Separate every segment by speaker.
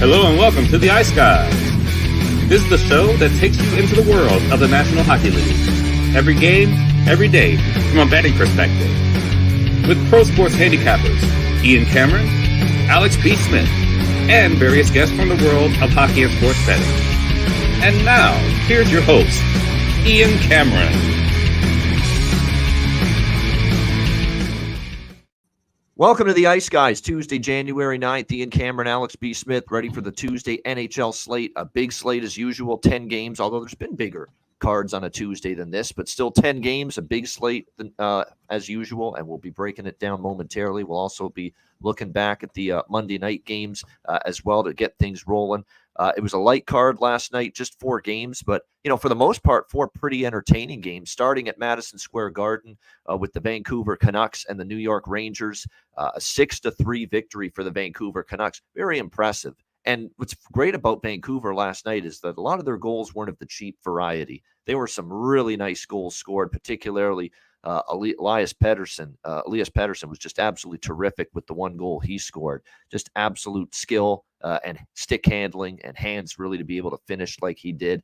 Speaker 1: Hello and welcome to the Ice Guys. This is the show that takes you into the world of the National Hockey League. Every game, every day, from a betting perspective. With pro sports handicappers Ian Cameron, Alex B. Smith, and various guests from the world of hockey and sports betting. And now, here's your host, Ian Cameron.
Speaker 2: Welcome to the Ice Guys, Tuesday, January 9th. Ian Cameron, Alex B. Smith, ready for the Tuesday NHL slate. A big slate as usual, 10 games, although there's been bigger cards on a Tuesday than this, but still 10 games, a big slate as usual, and we'll be breaking it down momentarily. We'll also be looking back at the Monday night games as well to get things rolling. It was a light card last night, just 4 games, but, for the most part, 4 pretty entertaining games, starting at Madison Square Garden with the Vancouver Canucks and the New York Rangers. A 6-3 victory for the Vancouver Canucks. Very impressive. And what's great about Vancouver last night is that a lot of their goals weren't of the cheap variety. There were some really nice goals scored, particularly Elias Pettersson. Elias Pettersson was just absolutely terrific with the 1 goal he scored. Just absolute skill and stick handling and hands really to be able to finish like he did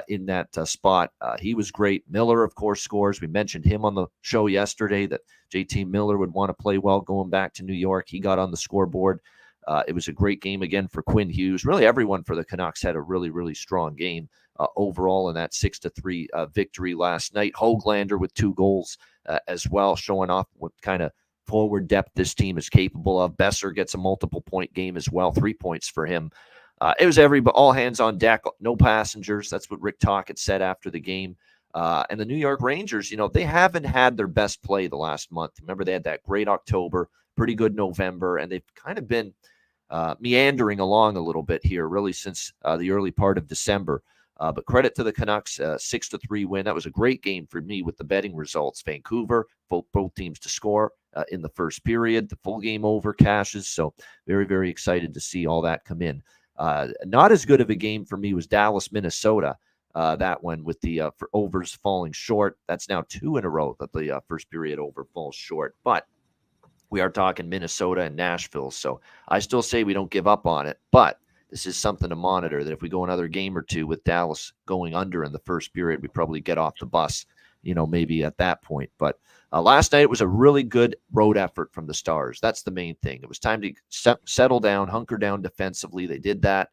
Speaker 2: in that spot. He was great. Miller, of course, scores. We mentioned him on the show yesterday that JT Miller would want to play well going back to New York. He got on the scoreboard. It was a great game again for Quinn Hughes. Really, everyone for the Canucks had a really, really strong game overall in that 6-3 victory last night. Höglander with 2 goals as well, showing off what kind of forward depth this team is capable of. Besser gets a multiple-point game as well, 3 points for him. It was all hands on deck, no passengers. That's what Rick Tocchet said after the game. And the New York Rangers, they haven't had their best play the last month. Remember, they had that great October, pretty good November, and they've kind of been meandering along a little bit here, really, since the early part of December. But credit to the Canucks, 6-3 win. That was a great game for me with the betting results. Vancouver, both teams to score in the first period. The full game over cashes. So very, very excited to see all that come in. Not as good of a game for me was Dallas, Minnesota. That one with the for overs falling short. That's now 2 in a row that the first period over falls short. But we are talking Minnesota and Nashville. So I still say we don't give up on it. But this is something to monitor, that if we go another game or two with Dallas going under in the first period, we probably get off the bus, maybe at that point. But last night, it was a really good road effort from the Stars. That's the main thing. It was time to settle down, hunker down defensively. They did that.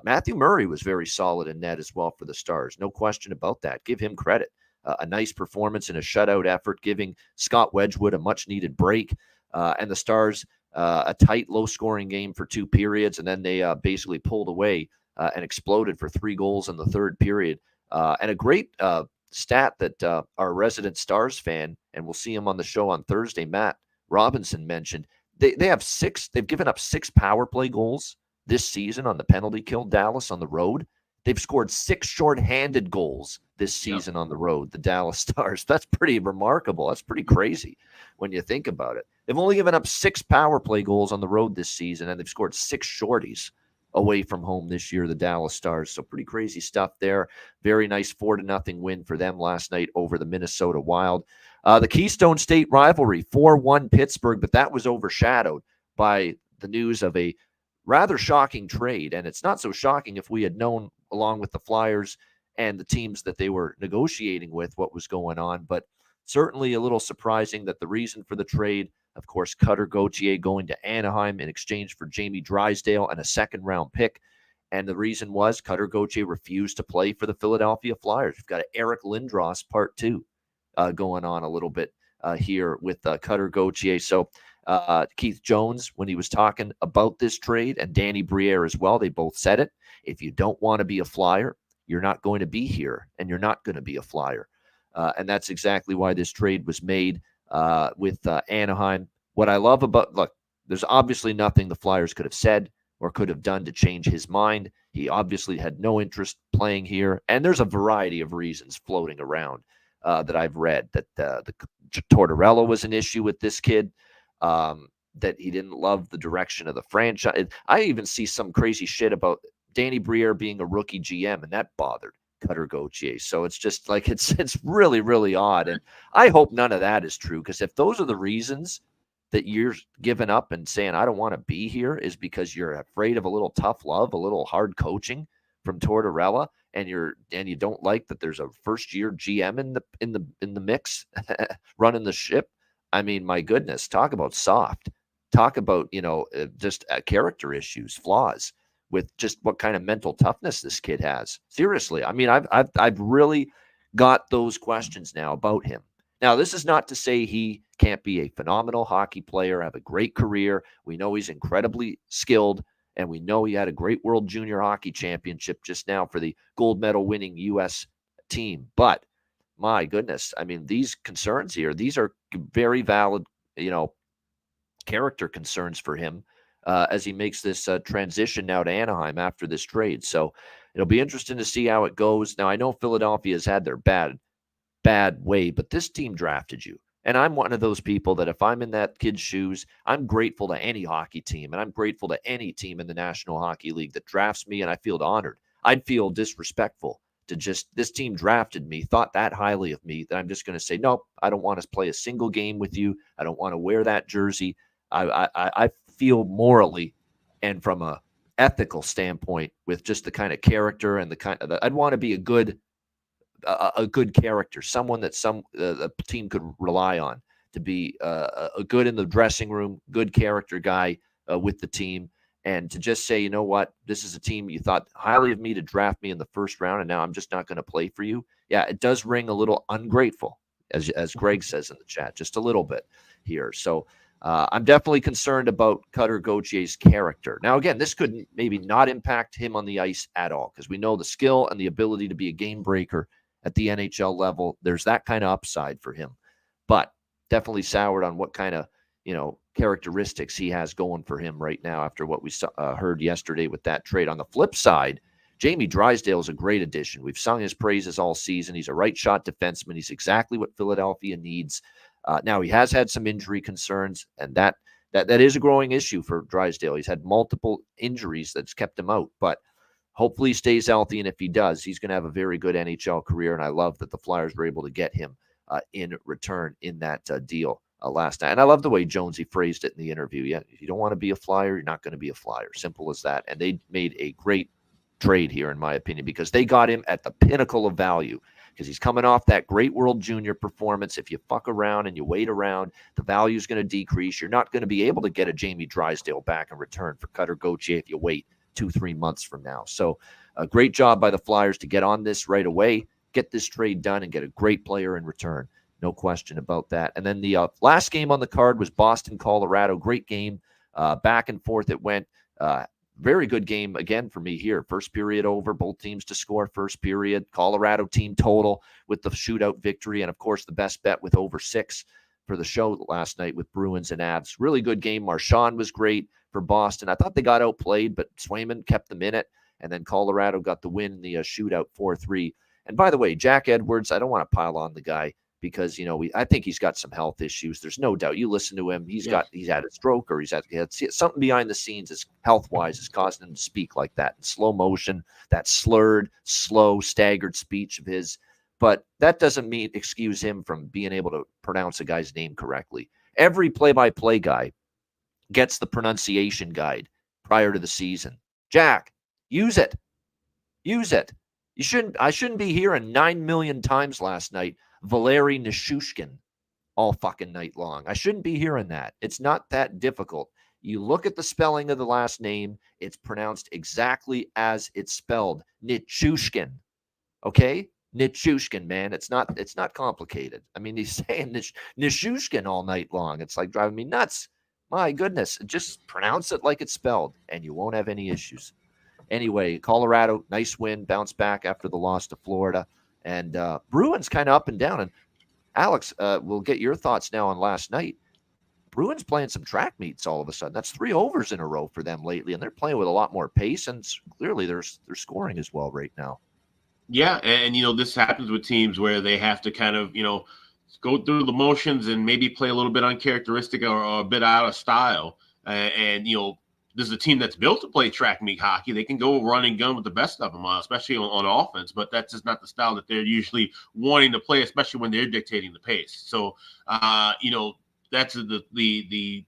Speaker 2: Matthew Murray was very solid in net as well for the Stars. No question about that. Give him credit. A nice performance in a shutout effort, giving Scott Wedgwood a much-needed break. And the Stars, a tight, low-scoring game for 2 periods, and then they basically pulled away and exploded for 3 goals in the third period. And a great stat that our resident Stars fan, and we'll see him on the show on Thursday, Matt Robinson, mentioned. They've given up 6 power play goals this season on the penalty kill. Dallas on the road. They've scored 6 shorthanded goals this season on the road, the Dallas Stars. That's pretty remarkable. That's pretty crazy when you think about it. They've only given up 6 power play goals on the road this season, and they've scored 6 shorties away from home this year, the Dallas Stars. So pretty crazy stuff there. Very nice 4-0 win for them last night over the Minnesota Wild. The Keystone State rivalry, 4-1 Pittsburgh, but that was overshadowed by the news of a rather shocking trade. And it's not so shocking if we had known, along with the Flyers and the teams that they were negotiating with, what was going on. But certainly a little surprising that the reason for the trade, of course, Cutter Gauthier going to Anaheim in exchange for Jamie Drysdale and a second-round pick. And the reason was Cutter Gauthier refused to play for the Philadelphia Flyers. We've got Eric Lindros Part 2 going on a little bit here with Cutter Gauthier. So Keith Jones, when he was talking about this trade, and Danny Briere as well, they both said it. If you don't want to be a Flyer, you're not going to be here, and you're not going to be a Flyer. And that's exactly why this trade was made with Anaheim. What I love about, look, there's obviously nothing the Flyers could have said or could have done to change his mind. He obviously had no interest playing here. And there's a variety of reasons floating around that I've read, that the Tortorella was an issue with this kid, that he didn't love the direction of the franchise. I even see some crazy shit about Danny Briere being a rookie GM, and that bothered Cutter Gauthier. So it's just like, it's really, really odd. And I hope none of that is true, because if those are the reasons, that you're giving up and saying, I don't want to be here, is because you're afraid of a little tough love, a little hard coaching from Tortorella, and you don't like that there's a first-year GM in the mix running the ship. I mean, my goodness, talk about soft. Talk about, just character issues, flaws with just what kind of mental toughness this kid has. Seriously. I mean, I've really got those questions now about him. Now, this is not to say he can't be a phenomenal hockey player, have a great career. We know he's incredibly skilled, and we know he had a great World Junior Hockey Championship just now for the gold medal winning U.S. team. But my goodness, I mean, these concerns here, these are very valid, character concerns for him as he makes this transition now to Anaheim after this trade. So it'll be interesting to see how it goes. Now, I know Philadelphia has had their bad way, but this team drafted you. And I'm one of those people that if I'm in that kid's shoes, I'm grateful to any hockey team, and I'm grateful to any team in the National Hockey League that drafts me, and I feel honored. I'd feel disrespectful to just, this team drafted me, thought that highly of me, that I'm just going to say, nope, I don't want to play a single game with you. I don't want to wear that jersey. I feel morally and from a ethical standpoint with just the kind of character and the kind of, I'd want to be a good character, someone that a team could rely on to be a good in the dressing room, good character guy with the team. And to just say, you know what, this is a team you thought highly of me to draft me in the first round, and now I'm just not going to play for you. Yeah, it does ring a little ungrateful, as Greg says in the chat, just a little bit here. So I'm definitely concerned about Cutter Gauthier's character. Now, again, this could maybe not impact him on the ice at all, because we know the skill and the ability to be a game breaker at the NHL level. There's that kind of upside for him, but definitely soured on what kind of, characteristics he has going for him right now after what we heard yesterday with that trade. On the flip side, Jamie Drysdale is a great addition. We've sung his praises all season. He's a right shot defenseman. He's exactly what Philadelphia needs. Now, he has had some injury concerns, and that is a growing issue for Drysdale. He's had multiple injuries that's kept him out, but hopefully he stays healthy, and if he does, he's going to have a very good NHL career, and I love that the Flyers were able to get him in return in that deal last night. And I love the way Jonesy phrased it in the interview. Yeah, if you don't want to be a Flyer, you're not going to be a Flyer. Simple as that. And they made a great trade here, in my opinion, because they got him at the pinnacle of value, because he's coming off that great World Junior performance. If you fuck around and you wait around, the value is going to decrease. You're not going to be able to get a Jamie Drysdale back in return for Cutter Gauthier if you wait 2-3 months from now. So a great job by the Flyers to get on this right away, get this trade done, and get a great player in return. No question about that. And then the last game on the card was Boston, Colorado. Great game. Back and forth it went. Very good game again for me here. First period over, both teams to score first period. Colorado team total with the shootout victory. And, of course, the best bet with over 6 for the show last night with Bruins and Avs. Really good game. Marchand was great for Boston. I thought they got outplayed, but Swayman kept them in it. And then Colorado got the win in the shootout 4-3. And, by the way, Jack Edwards, I don't want to pile on the guy, because, I think he's got some health issues. There's no doubt. You listen to him, he's had a stroke, or he had something behind the scenes is health-wise is causing him to speak like that in slow motion, that slurred, slow, staggered speech of his. But that doesn't excuse him from being able to pronounce a guy's name correctly. Every play-by-play guy gets the pronunciation guide prior to the season. Jack, use it. Use it. I shouldn't be hearing 9 million times last night Valeri Nishushkin all fucking night long. I shouldn't be hearing that. It's not that difficult. You look at the spelling of the last name, it's pronounced exactly as it's spelled. Nichushkin. Okay? Nichushkin, man. It's not complicated. I mean, he's saying Nishushkin all night long. It's like driving me nuts. My goodness. Just pronounce it like it's spelled, and you won't have any issues. Anyway, Colorado, nice win, bounce back after the loss to Florida. And Bruins kind of up and down. And Alex, we'll get your thoughts now on last night. Bruins playing some track meets all of a sudden. That's 3 overs in a row for them lately, and they're playing with a lot more pace, and clearly they're scoring as well right now.
Speaker 3: Yeah, and this happens with teams where they have to kind of go through the motions and maybe play a little bit uncharacteristic or a bit out of style. And this is a team that's built to play track meet hockey. They can go run and gun with the best of them, especially on offense, but that's just not the style that they're usually wanting to play, especially when they're dictating the pace. So, that's the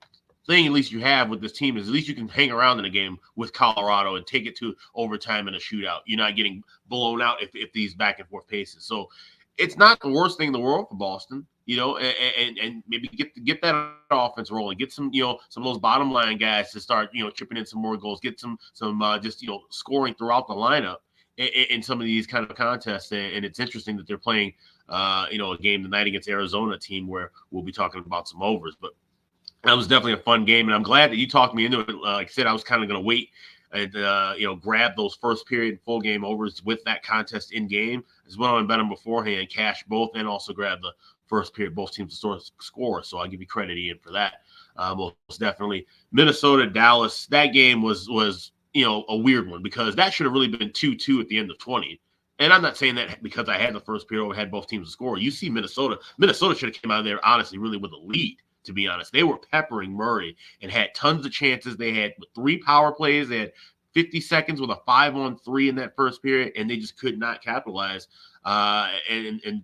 Speaker 3: thing at least you have with this team is at least you can hang around in a game with Colorado and take it to overtime in a shootout. You're not getting blown out if these back and forth paces. So it's not the worst thing in the world for Boston, and maybe get that offense rolling, get some, some of those bottom line guys to start, chipping in some more goals, get some just, scoring throughout the lineup in some of these kind of contests. And it's interesting that they're playing, a game tonight against Arizona, team where we'll be talking about some overs. But that was definitely a fun game, and I'm glad that you talked me into it. Like I said, I was kind of going to wait and grab those first period full game overs with that contest in game. As well, I bet them beforehand, cash both, and also grab the first period both teams to score. So I'll give you credit, Ian, for that. Most definitely. Minnesota, Dallas. That game was a weird one because that should have really been 2-2 at the end of 20. And I'm not saying that because I had the first period over, had both teams to score. You see Minnesota should have came out of there, honestly, really with a lead, to be honest. They were peppering Murray and had tons of chances. They had 3 power plays. They had 50 seconds with a 5-on-3 in that first period, and they just could not capitalize. And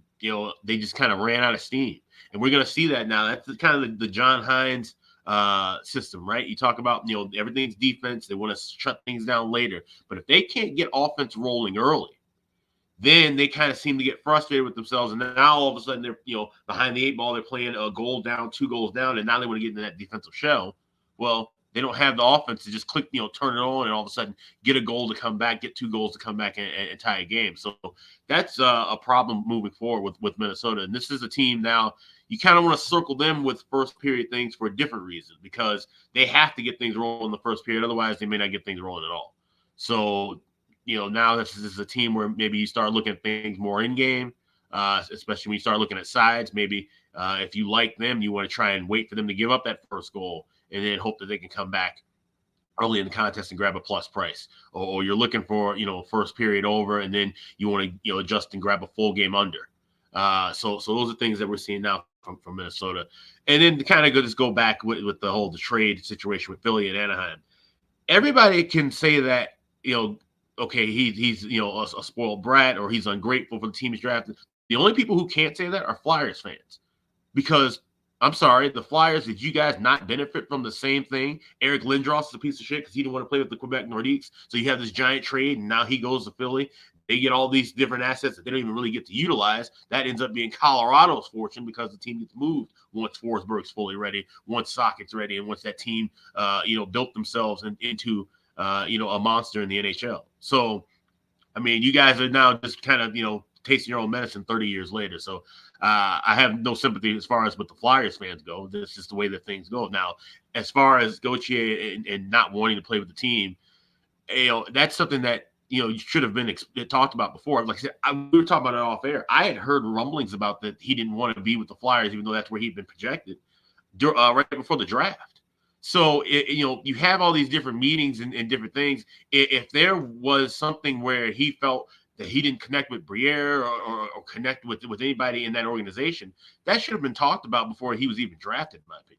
Speaker 3: they just kind of ran out of steam. And we're going to see that now. That's kind of the John Hines system, right? You talk about, everything's defense. They want to shut things down later. But if they can't get offense rolling early, then they kind of seem to get frustrated with themselves. And now all of a sudden they're, behind the 8 ball, they're playing a goal down, 2 goals down, and now they want to get into that defensive shell. Well, they don't have the offense to just click, turn it on and all of a sudden get a goal to come back, get 2 goals to come back and tie a game. So that's a problem moving forward with Minnesota. And this is a team now, you kind of want to circle them with first period things for a different reason because they have to get things rolling in the first period. Otherwise, they may not get things rolling at all. So, now this is a team where maybe you start looking at things more in game, especially when you start looking at sides. Maybe if you like them, you want to try and wait for them to give up that first goal and then hope that they can come back early in the contest and grab a plus price. Or you're looking for, first period over and then you want to, adjust and grab a full game under. So those are things that we're seeing now from Minnesota. And then to kind of just go back with the trade situation with Philly and Anaheim. Everybody can say that, okay, he's a spoiled brat or he's ungrateful for the team he's drafted. The only people who can't say that are Flyers fans, because I'm sorry, the Flyers, did you guys not benefit from the same thing? Eric Lindros is a piece of shit because he didn't want to play with the Quebec Nordiques. So you have this giant trade, and now he goes to Philly. They get all these different assets that they don't even really get to utilize. That ends up being Colorado's fortune because the team gets moved once Forsberg's fully ready, once Sockett's ready, and once that team, built themselves into a monster in the NHL. So, I mean, you guys are now just kind of, tasting your own medicine 30 years later. So I have no sympathy as far as with the Flyers fans go. That's just the way that things go. Now, as far as Gauthier and not wanting to play with the team, that's something that, you should have been talked about before. Like I said, we were talking about it off air. I had heard rumblings about that he didn't want to be with the Flyers, even though that's where he'd been projected right before the draft. So, you have all these different meetings and different things. If there was something where he felt that he didn't connect with Briere or connect with anybody in that organization, that should have been talked about before he was even drafted, in my opinion.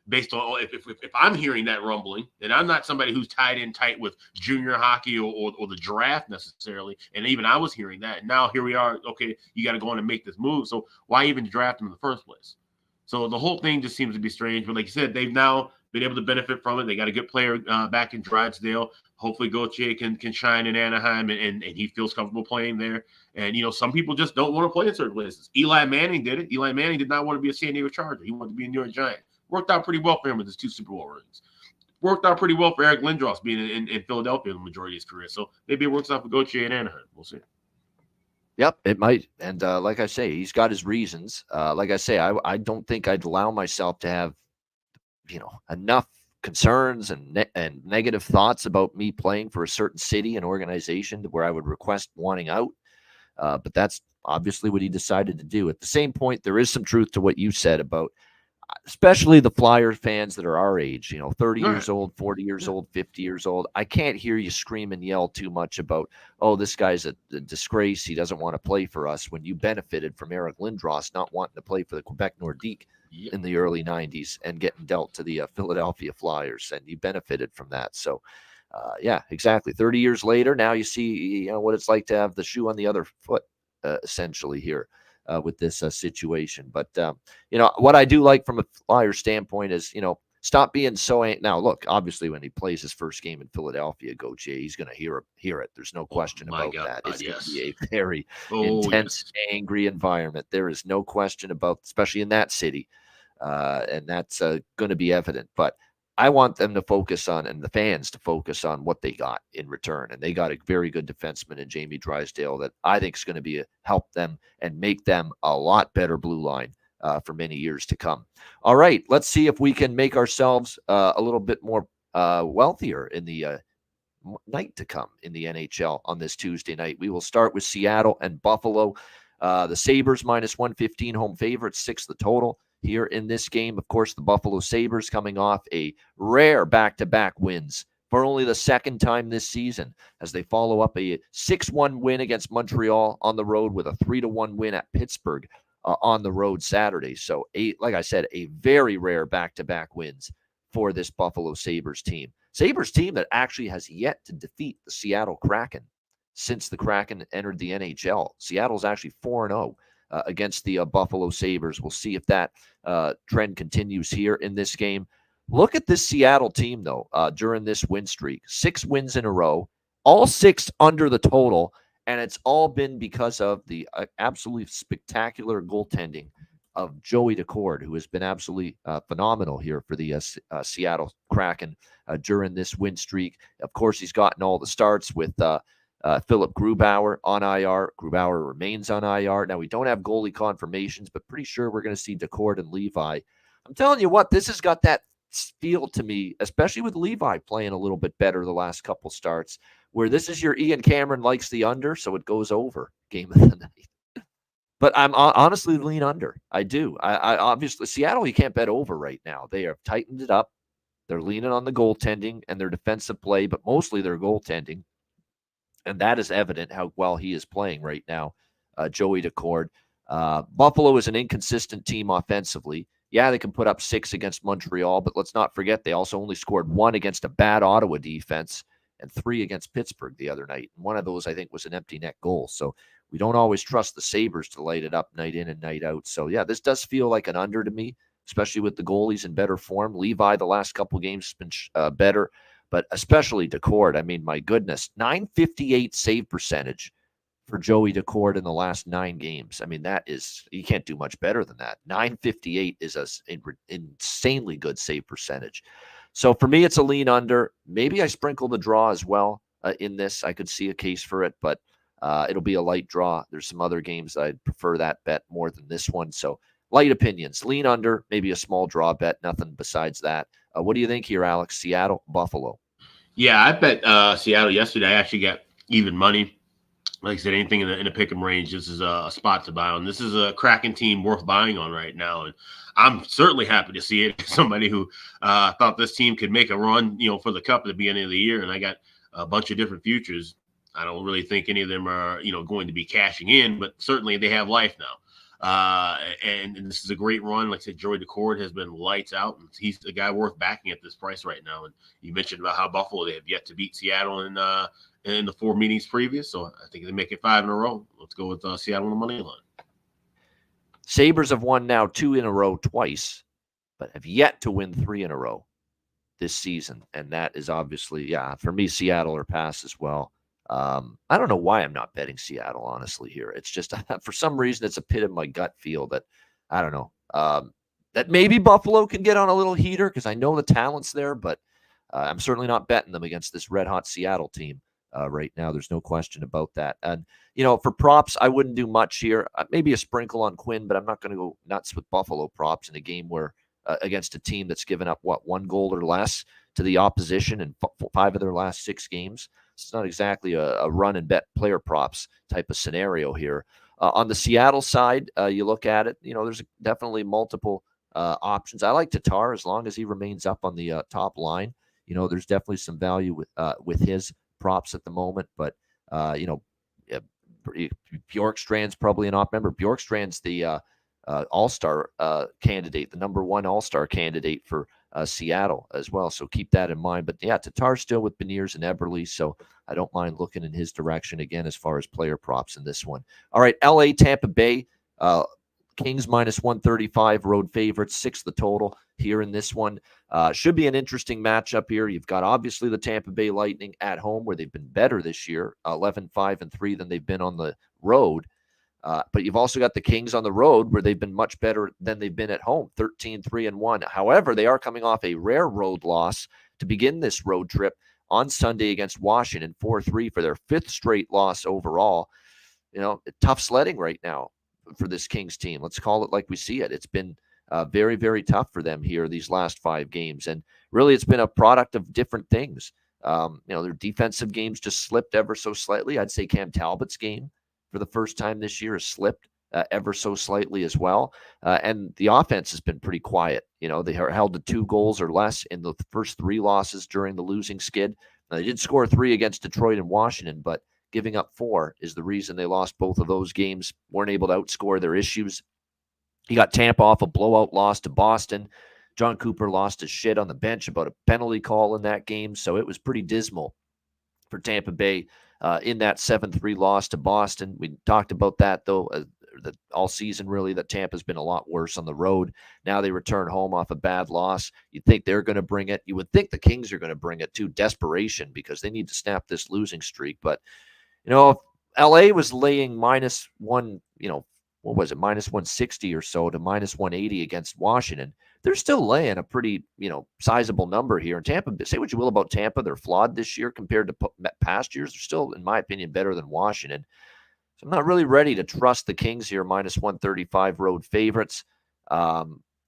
Speaker 3: Based on if I'm hearing that rumbling, then I'm not somebody who's tied in tight with junior hockey or the draft necessarily. And even I was hearing that. And now here we are. Okay, you got to go on and make this move. So why even draft him in the first place? So the whole thing just seems to be strange. But like you said, they've now been able to benefit from it. They got a good player back in Drysdale. Hopefully Gauthier can shine in Anaheim and he feels comfortable playing there. And, some people just don't want to play in certain places. Eli Manning did it. Eli Manning did not want to be a San Diego Charger. He wanted to be a New York Giant. Worked out pretty well for him with his 2 Super Bowl rings. Worked out pretty well for Eric Lindros being in Philadelphia the majority of his career. So maybe it works out for Gauthier and Anaheim. We'll see.
Speaker 2: Yep, it might. And like I say, he's got his reasons. Like I say, I don't think I'd allow myself to have, enough concerns and negative thoughts about me playing for a certain city and organization where I would request wanting out. But that's obviously what he decided to do. At the same point, there is some truth to what you said about especially the Flyer fans that are our age, 30 years old, 40 years old, 50 years old. I can't hear you scream and yell too much about, oh, this guy's a disgrace. He doesn't want to play for us, when you benefited from Eric Lindros not wanting to play for the Quebec Nordique in the early 90s and getting dealt to the Philadelphia Flyers, and you benefited from that. So, yeah, exactly. 30 years later, now you see what it's like to have the shoe on the other foot, essentially here. with this situation. But, what I do like from a Flyers standpoint is, stop being so now. Look, obviously, when he plays his first game in Philadelphia, Gauthier, he's going to hear it. There's no question about that. It's going to be a very intense, angry environment. There is no question about, especially in that city, and that's going to be evident. But I want them to focus on, and the fans to focus on what they got in return, and they got a very good defenseman in Jamie Drysdale that I think is going to help them and make them a lot better blue line for many years to come. All right, let's see if we can make ourselves a little bit more wealthier in the night to come in the NHL on this Tuesday night. We will start with Seattle and Buffalo. The Sabres minus 115 home favorites, 6 the total here in this game. Of course, the Buffalo Sabres coming off a rare back-to-back wins for only the second time this season as they follow up a 6-1 win against Montreal on the road with a 3-1 win at Pittsburgh on the road Saturday. So, like I said, a very rare back-to-back wins for this Buffalo Sabres team. Sabres team that actually has yet to defeat the Seattle Kraken since the Kraken entered the NHL. Seattle's actually 4-0 against the Buffalo Sabres. We'll see if that trend continues here in this game. Look at this Seattle team, though, during this win streak. 6 wins in a row, all 6 under the total, and it's all been because of the absolutely spectacular goaltending of Joey Decord, who has been absolutely phenomenal here for the Seattle Kraken during this win streak. Of course, he's gotten all the starts with Philip Grubauer on IR. Grubauer remains on IR. Now, we don't have goalie confirmations, but pretty sure we're going to see Decord and Levi. I'm telling you what, this has got that feel to me, especially with Levi playing a little bit better the last couple starts, where this is your Ian Cameron likes the under, so it goes over game of the night. But I'm honestly lean under. I do. I obviously, Seattle, you can't bet over right now. They have tightened it up. They're leaning on the goaltending and their defensive play, but mostly their goaltending. And that is evident how well he is playing right now, Joey Decord. Buffalo is an inconsistent team offensively. Yeah, they can put up 6 against Montreal, but let's not forget they also only scored 1 against a bad Ottawa defense and 3 against Pittsburgh the other night. And one of those, I think, was an empty net goal. So we don't always trust the Sabres to light it up night in and night out. So, yeah, this does feel like an under to me, especially with the goalies in better form. Levi, the last couple games, has been better, but especially Decord. I mean, my goodness, .958 save percentage for Joey Decord in the last 9 games. I mean, that is, you can't do much better than that. .958 is an insanely good save percentage. So for me, it's a lean under. Maybe I sprinkle the draw as well in this. I could see a case for it, but it'll be a light draw. There's some other games I'd prefer that bet more than this one. So light opinions, lean under, maybe a small draw bet, nothing besides that. What do you think here, Alex? Seattle, Buffalo?
Speaker 3: Yeah, I bet Seattle yesterday. I actually got even money. Like I said, anything in the pick'em range, this is a spot to buy on. This is a Kraken team worth buying on right now, and I'm certainly happy to see it. Somebody who thought this team could make a run, for the Cup at the beginning of the year, and I got a bunch of different futures. I don't really think any of them are, going to be cashing in, but certainly they have life now. And this is a great run. Like I said, Joey Decord has been lights out, and he's the guy worth backing at this price right now. And you mentioned about how Buffalo, they have yet to beat Seattle in the 4 meetings previous. So I think they make it 5 in a row. Let's go with Seattle on the money line.
Speaker 2: Sabres have won now 2 in a row twice, but have yet to win 3 in a row this season. And that is obviously, for me, Seattle or pass as well. I don't know why I'm not betting Seattle, honestly, here. It's just, for some reason, it's a pit of my gut feel that, I don't know, that maybe Buffalo can get on a little heater because I know the talent's there, but I'm certainly not betting them against this red-hot Seattle team right now. There's no question about that. And, for props, I wouldn't do much here. Maybe a sprinkle on Quinn, but I'm not going to go nuts with Buffalo props in a game where against a team that's given up, 1 goal or less to the opposition in 5 of their last 6 games. It's not exactly a run and bet player props type of scenario here. On the Seattle side, you look at it, there's definitely multiple options. I like Tatar as long as he remains up on the top line. There's definitely some value with his props at the moment, but Bjorkstrand's probably an op member. Bjorkstrand's the all-star candidate, the number 1 all-star candidate for Seattle as well. So keep that in mind. But Tatar's still with Beniers and Eberle, so I don't mind looking in his direction again as far as player props in this one. All right, LA, Tampa Bay. Kings minus 135, road favorites, 6 the total here in this one. Should be an interesting matchup here. You've got obviously the Tampa Bay Lightning at home, where they've been better this year, 11-5-3 than they've been on the road. But you've also got the Kings on the road, where they've been much better than they've been at home, 13-3-1. However, they are coming off a rare road loss to begin this road trip on Sunday against Washington, 4-3 for their 5th straight loss overall. Tough sledding right now for this Kings team. Let's call it like we see it. It's been very, very tough for them here these last 5 games. And really, it's been a product of different things. Their defensive games just slipped ever so slightly. I'd say Cam Talbot's game for the first time this year has slipped ever so slightly as well. And the offense has been pretty quiet. They are held to 2 goals or less in the first 3 losses during the losing skid. Now, they did score 3 against Detroit and Washington, but giving up 4 is the reason they lost both of those games, weren't able to outscore their issues. You got Tampa off a blowout loss to Boston. John Cooper lost his shit on the bench about a penalty call in that game, so it was pretty dismal for Tampa Bay in that 7-3 loss to Boston. We talked about that, though, all season, really, that Tampa's been a lot worse on the road. Now they return home off a bad loss. You'd think they're going to bring it. You would think the Kings are going to bring it, too, desperation, because they need to snap this losing streak. But if LA was laying minus one, what was it, minus 160 or so to minus 180 against Washington, they're still laying a pretty, sizable number here. And Tampa, say what you will about Tampa, they're flawed this year compared to past years. They're still, in my opinion, better than Washington. So I'm not really ready to trust the Kings here, minus 135 road favorites.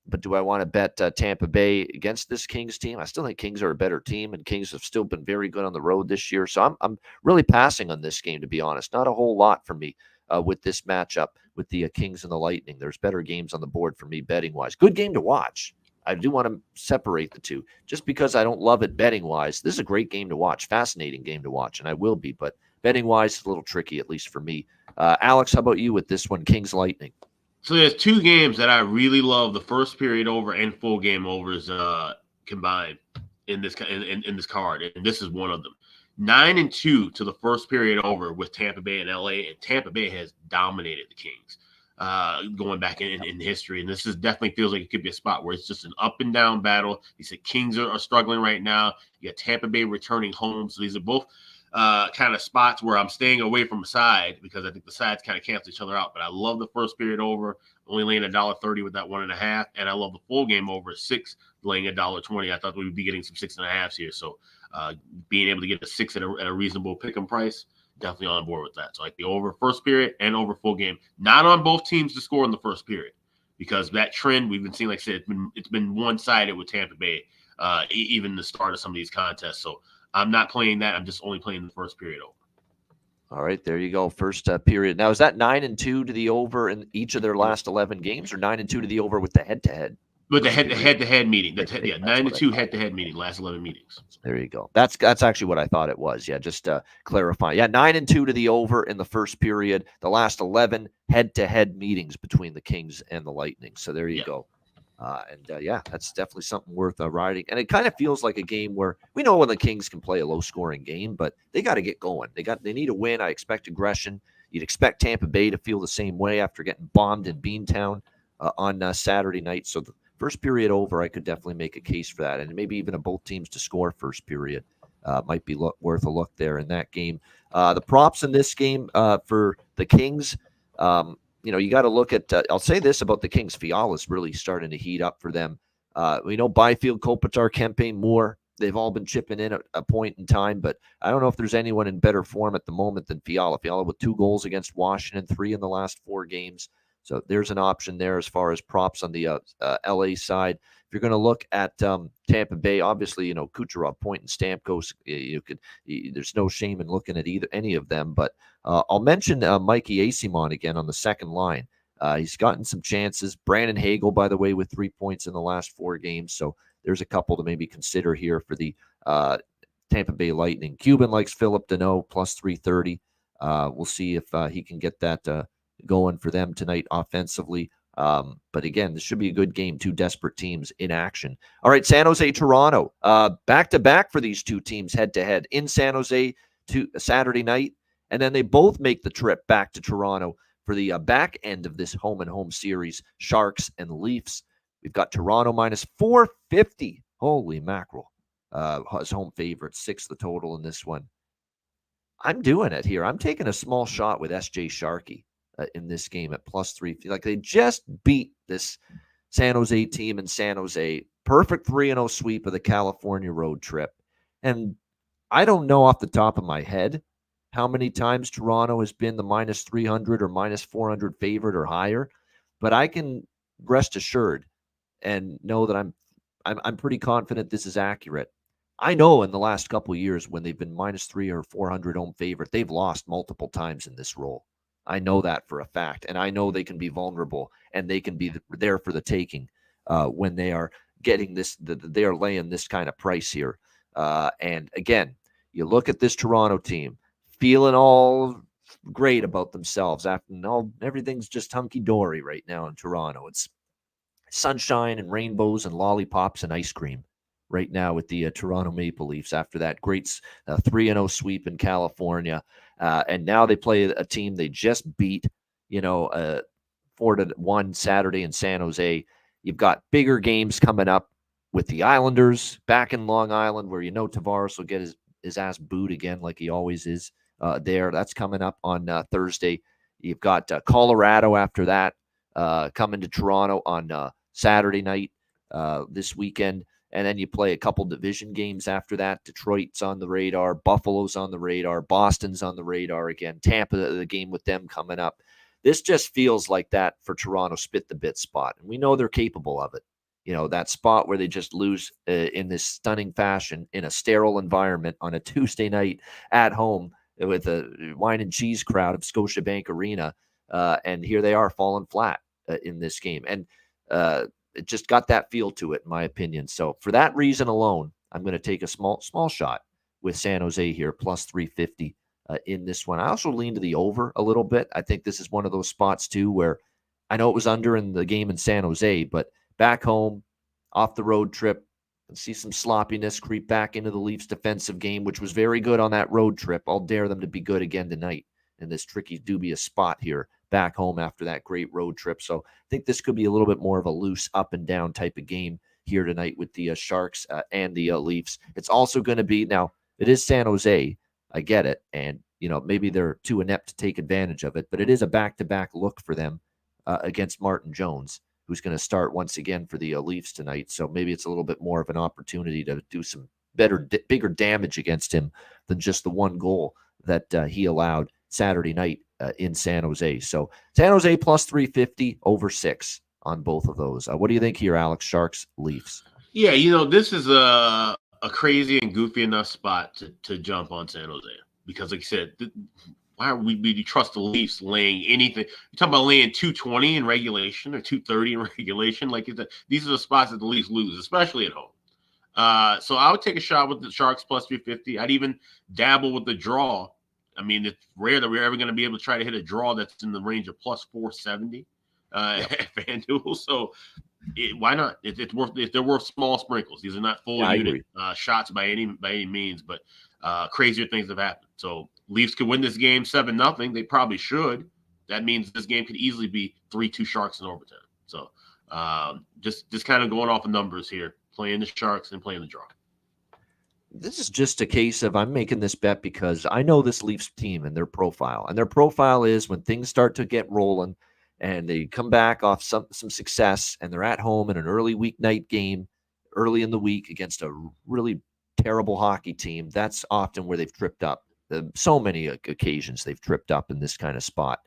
Speaker 2: But do I want to bet Tampa Bay against this Kings team? I still think Kings are a better team, and Kings have still been very good on the road this year. So I'm really passing on this game, to be honest. Not a whole lot for me with this matchup with the Kings and the Lightning. There's better games on the board for me betting-wise. Good game to watch. I do want to separate the two. Just because I don't love it betting-wise, this is a great game to watch, fascinating game to watch, and I will be. But betting-wise, it's a little tricky, at least for me. Alex, how about you with this one, Kings Lightning?
Speaker 3: So there's 2 games that I really love, the first period over and full game overs combined in this card, and this is one of them. 9-2 to the first period over with Tampa Bay and LA, and Tampa Bay has dominated the Kings going back in history, and this is definitely feels like it could be a spot where it's just an up and down battle. You said Kings are struggling right now. You got Tampa Bay returning home, so these are both kind of spots where I'm staying away from a side because I think the sides kind of cancel each other out. But I love the first period over, only laying $1.30 with that 1.5, and I love the full game over at 6, laying $1.20. I thought we would be getting some 6.5s here, so being able to get a 6 at a reasonable pick'em price, definitely on board with that. So like the over first period and over full game, not on both teams to score in the first period, because that trend we've been seeing, like I said, it's been one-sided with Tampa Bay, even the start of some of these contests. So I'm not playing that. I'm just only playing the first period over.
Speaker 2: All right, there you go. First period. Now, is that 9-2 to the over in each of their last 11 games, or 9-2 to the over with the head-to-head?
Speaker 3: With the head-to-head meeting. 9-2 head-to-head meeting, last 11 meetings.
Speaker 2: There you go. That's actually what I thought it was. Yeah, just clarify. Yeah, 9-2 to the over in the first period. The last 11 head-to-head meetings between the Kings and the Lightning. So there you go. Yeah, that's definitely something worth riding. And it kind of feels like a game where we know when the Kings can play a low-scoring game, but they got to get going. They need a win. I expect aggression. You'd expect Tampa Bay to feel the same way after getting bombed in Beantown on Saturday night. So the first period over, I could definitely make a case for that, and maybe even a both teams to score first period might be worth a look there in that game. The props in this game for the Kings. You got to look at, I'll say this about the Kings. Fiala's really starting to heat up for them. We know Byfield, Kopitar, Kempe, Moore, they've all been chipping in at a point in time, but I don't know if there's anyone in better form at the moment than Fiala. Fiala with 2 goals against Washington, 3 in the last 4 games. So there's an option there as far as props on the LA side. If you're going to look at Tampa Bay, obviously, Kucherov, Point, and Stamkos, there's no shame in looking at any of them. But I'll mention Mikey Asimon again on the second line. He's gotten some chances. Brandon Hagel, by the way, with 3 points in the last 4 games. So there's a couple to maybe consider here for the Tampa Bay Lightning. Cuban likes Philip Deneau, plus 330. We'll see if he can get that going for them tonight offensively. But again, this should be a good game. 2 desperate teams in action. All right, San Jose, Toronto. Back-to-back for these 2 teams head-to-head in San Jose to Saturday night. And then they both make the trip back to Toronto For the back end of this home-and-home series, Sharks and Leafs, we've got Toronto minus 450. Holy mackerel. As home favorite, 6 the total in this one. I'm doing it here. I'm taking a small shot with SJ Sharkey in this game at plus 3. Like, they just beat this San Jose team in San Jose. Perfect 3-0 sweep of the California road trip. And I don't know off the top of my head how many times Toronto has been the minus 300 or minus 400 favorite or higher, but I can rest assured and know that I'm pretty confident this is accurate. I know in the last couple of years when they've been minus 3 or 400 home favorite, they've lost multiple times in this role. I know that for a fact, and I know they can be vulnerable and they can be there for the taking when they are getting this. They are laying this kind of price here. And again, you look at this Toronto team, feeling all great about themselves after everything's just hunky-dory right now in Toronto. It's sunshine and rainbows and lollipops and ice cream right now with the Toronto Maple Leafs after that great 3-0 sweep in California. And now they play a team they just beat, 4-1 Saturday in San Jose. You've got bigger games coming up with the Islanders back in Long Island where Tavares will get his ass booed again like he always is there. That's coming up on Thursday. You've got Colorado after that coming to Toronto on Saturday night this weekend. And then you play a couple division games after that. Detroit's on the radar. Buffalo's on the radar. Boston's on the radar again. Tampa, the game with them coming up. This just feels like that for Toronto spit the bit spot. And we know they're capable of it. That spot where they just lose in this stunning fashion in a sterile environment on a Tuesday night at home with a wine and cheese crowd of Scotiabank Arena. And here they are falling flat in this game. And it just got that feel to it, in my opinion. So for that reason alone, I'm going to take a small shot with San Jose here, plus 350 in this one. I also lean to the over a little bit. I think this is one of those spots, too, where I know it was under in the game in San Jose, but back home, off the road trip, and see some sloppiness creep back into the Leafs defensive game, which was very good on that road trip. I'll dare them to be good again tonight in this tricky, dubious spot here back home after that great road trip. So I think this could be a little bit more of a loose up and down type of game here tonight with the Sharks and the Leafs. It's also going to be, now it is San Jose. I get it. And, maybe they're too inept to take advantage of it, but it is a back-to-back look for them against Martin Jones, who's going to start once again for the Leafs tonight. So maybe it's a little bit more of an opportunity to do some bigger damage against him than just the one goal that he allowed Saturday night in San Jose. So San Jose plus 350 over 6 on both of those. What do you think here, Alex? Sharks, Leafs?
Speaker 3: Yeah, this is a crazy and goofy enough spot to jump on San Jose because, like you said, why would we trust the Leafs laying anything? You're talking about laying 220 in regulation or 230 in regulation. Like these are the spots that the Leafs lose, especially at home. So I would take a shot with the Sharks plus 350. I'd even dabble with the draw. I mean, it's rare that we're ever going to be able to try to hit a draw that's in the range of plus 470 at FanDuel. So why not? They're worth small sprinkles. These are not full unit shots by any means, but crazier things have happened. So Leafs could win this game 7-0. They probably should. That means this game could easily be 3-2 Sharks in overtime. So just kind of going off of numbers here, playing the Sharks and playing the draw.
Speaker 2: This is just a case of I'm making this bet because I know this Leafs team and their profile. And their profile is when things start to get rolling and they come back off some success and they're at home in an early weeknight game early in the week against a really terrible hockey team, that's often where they've tripped up. So many occasions they've tripped up in this kind of spot.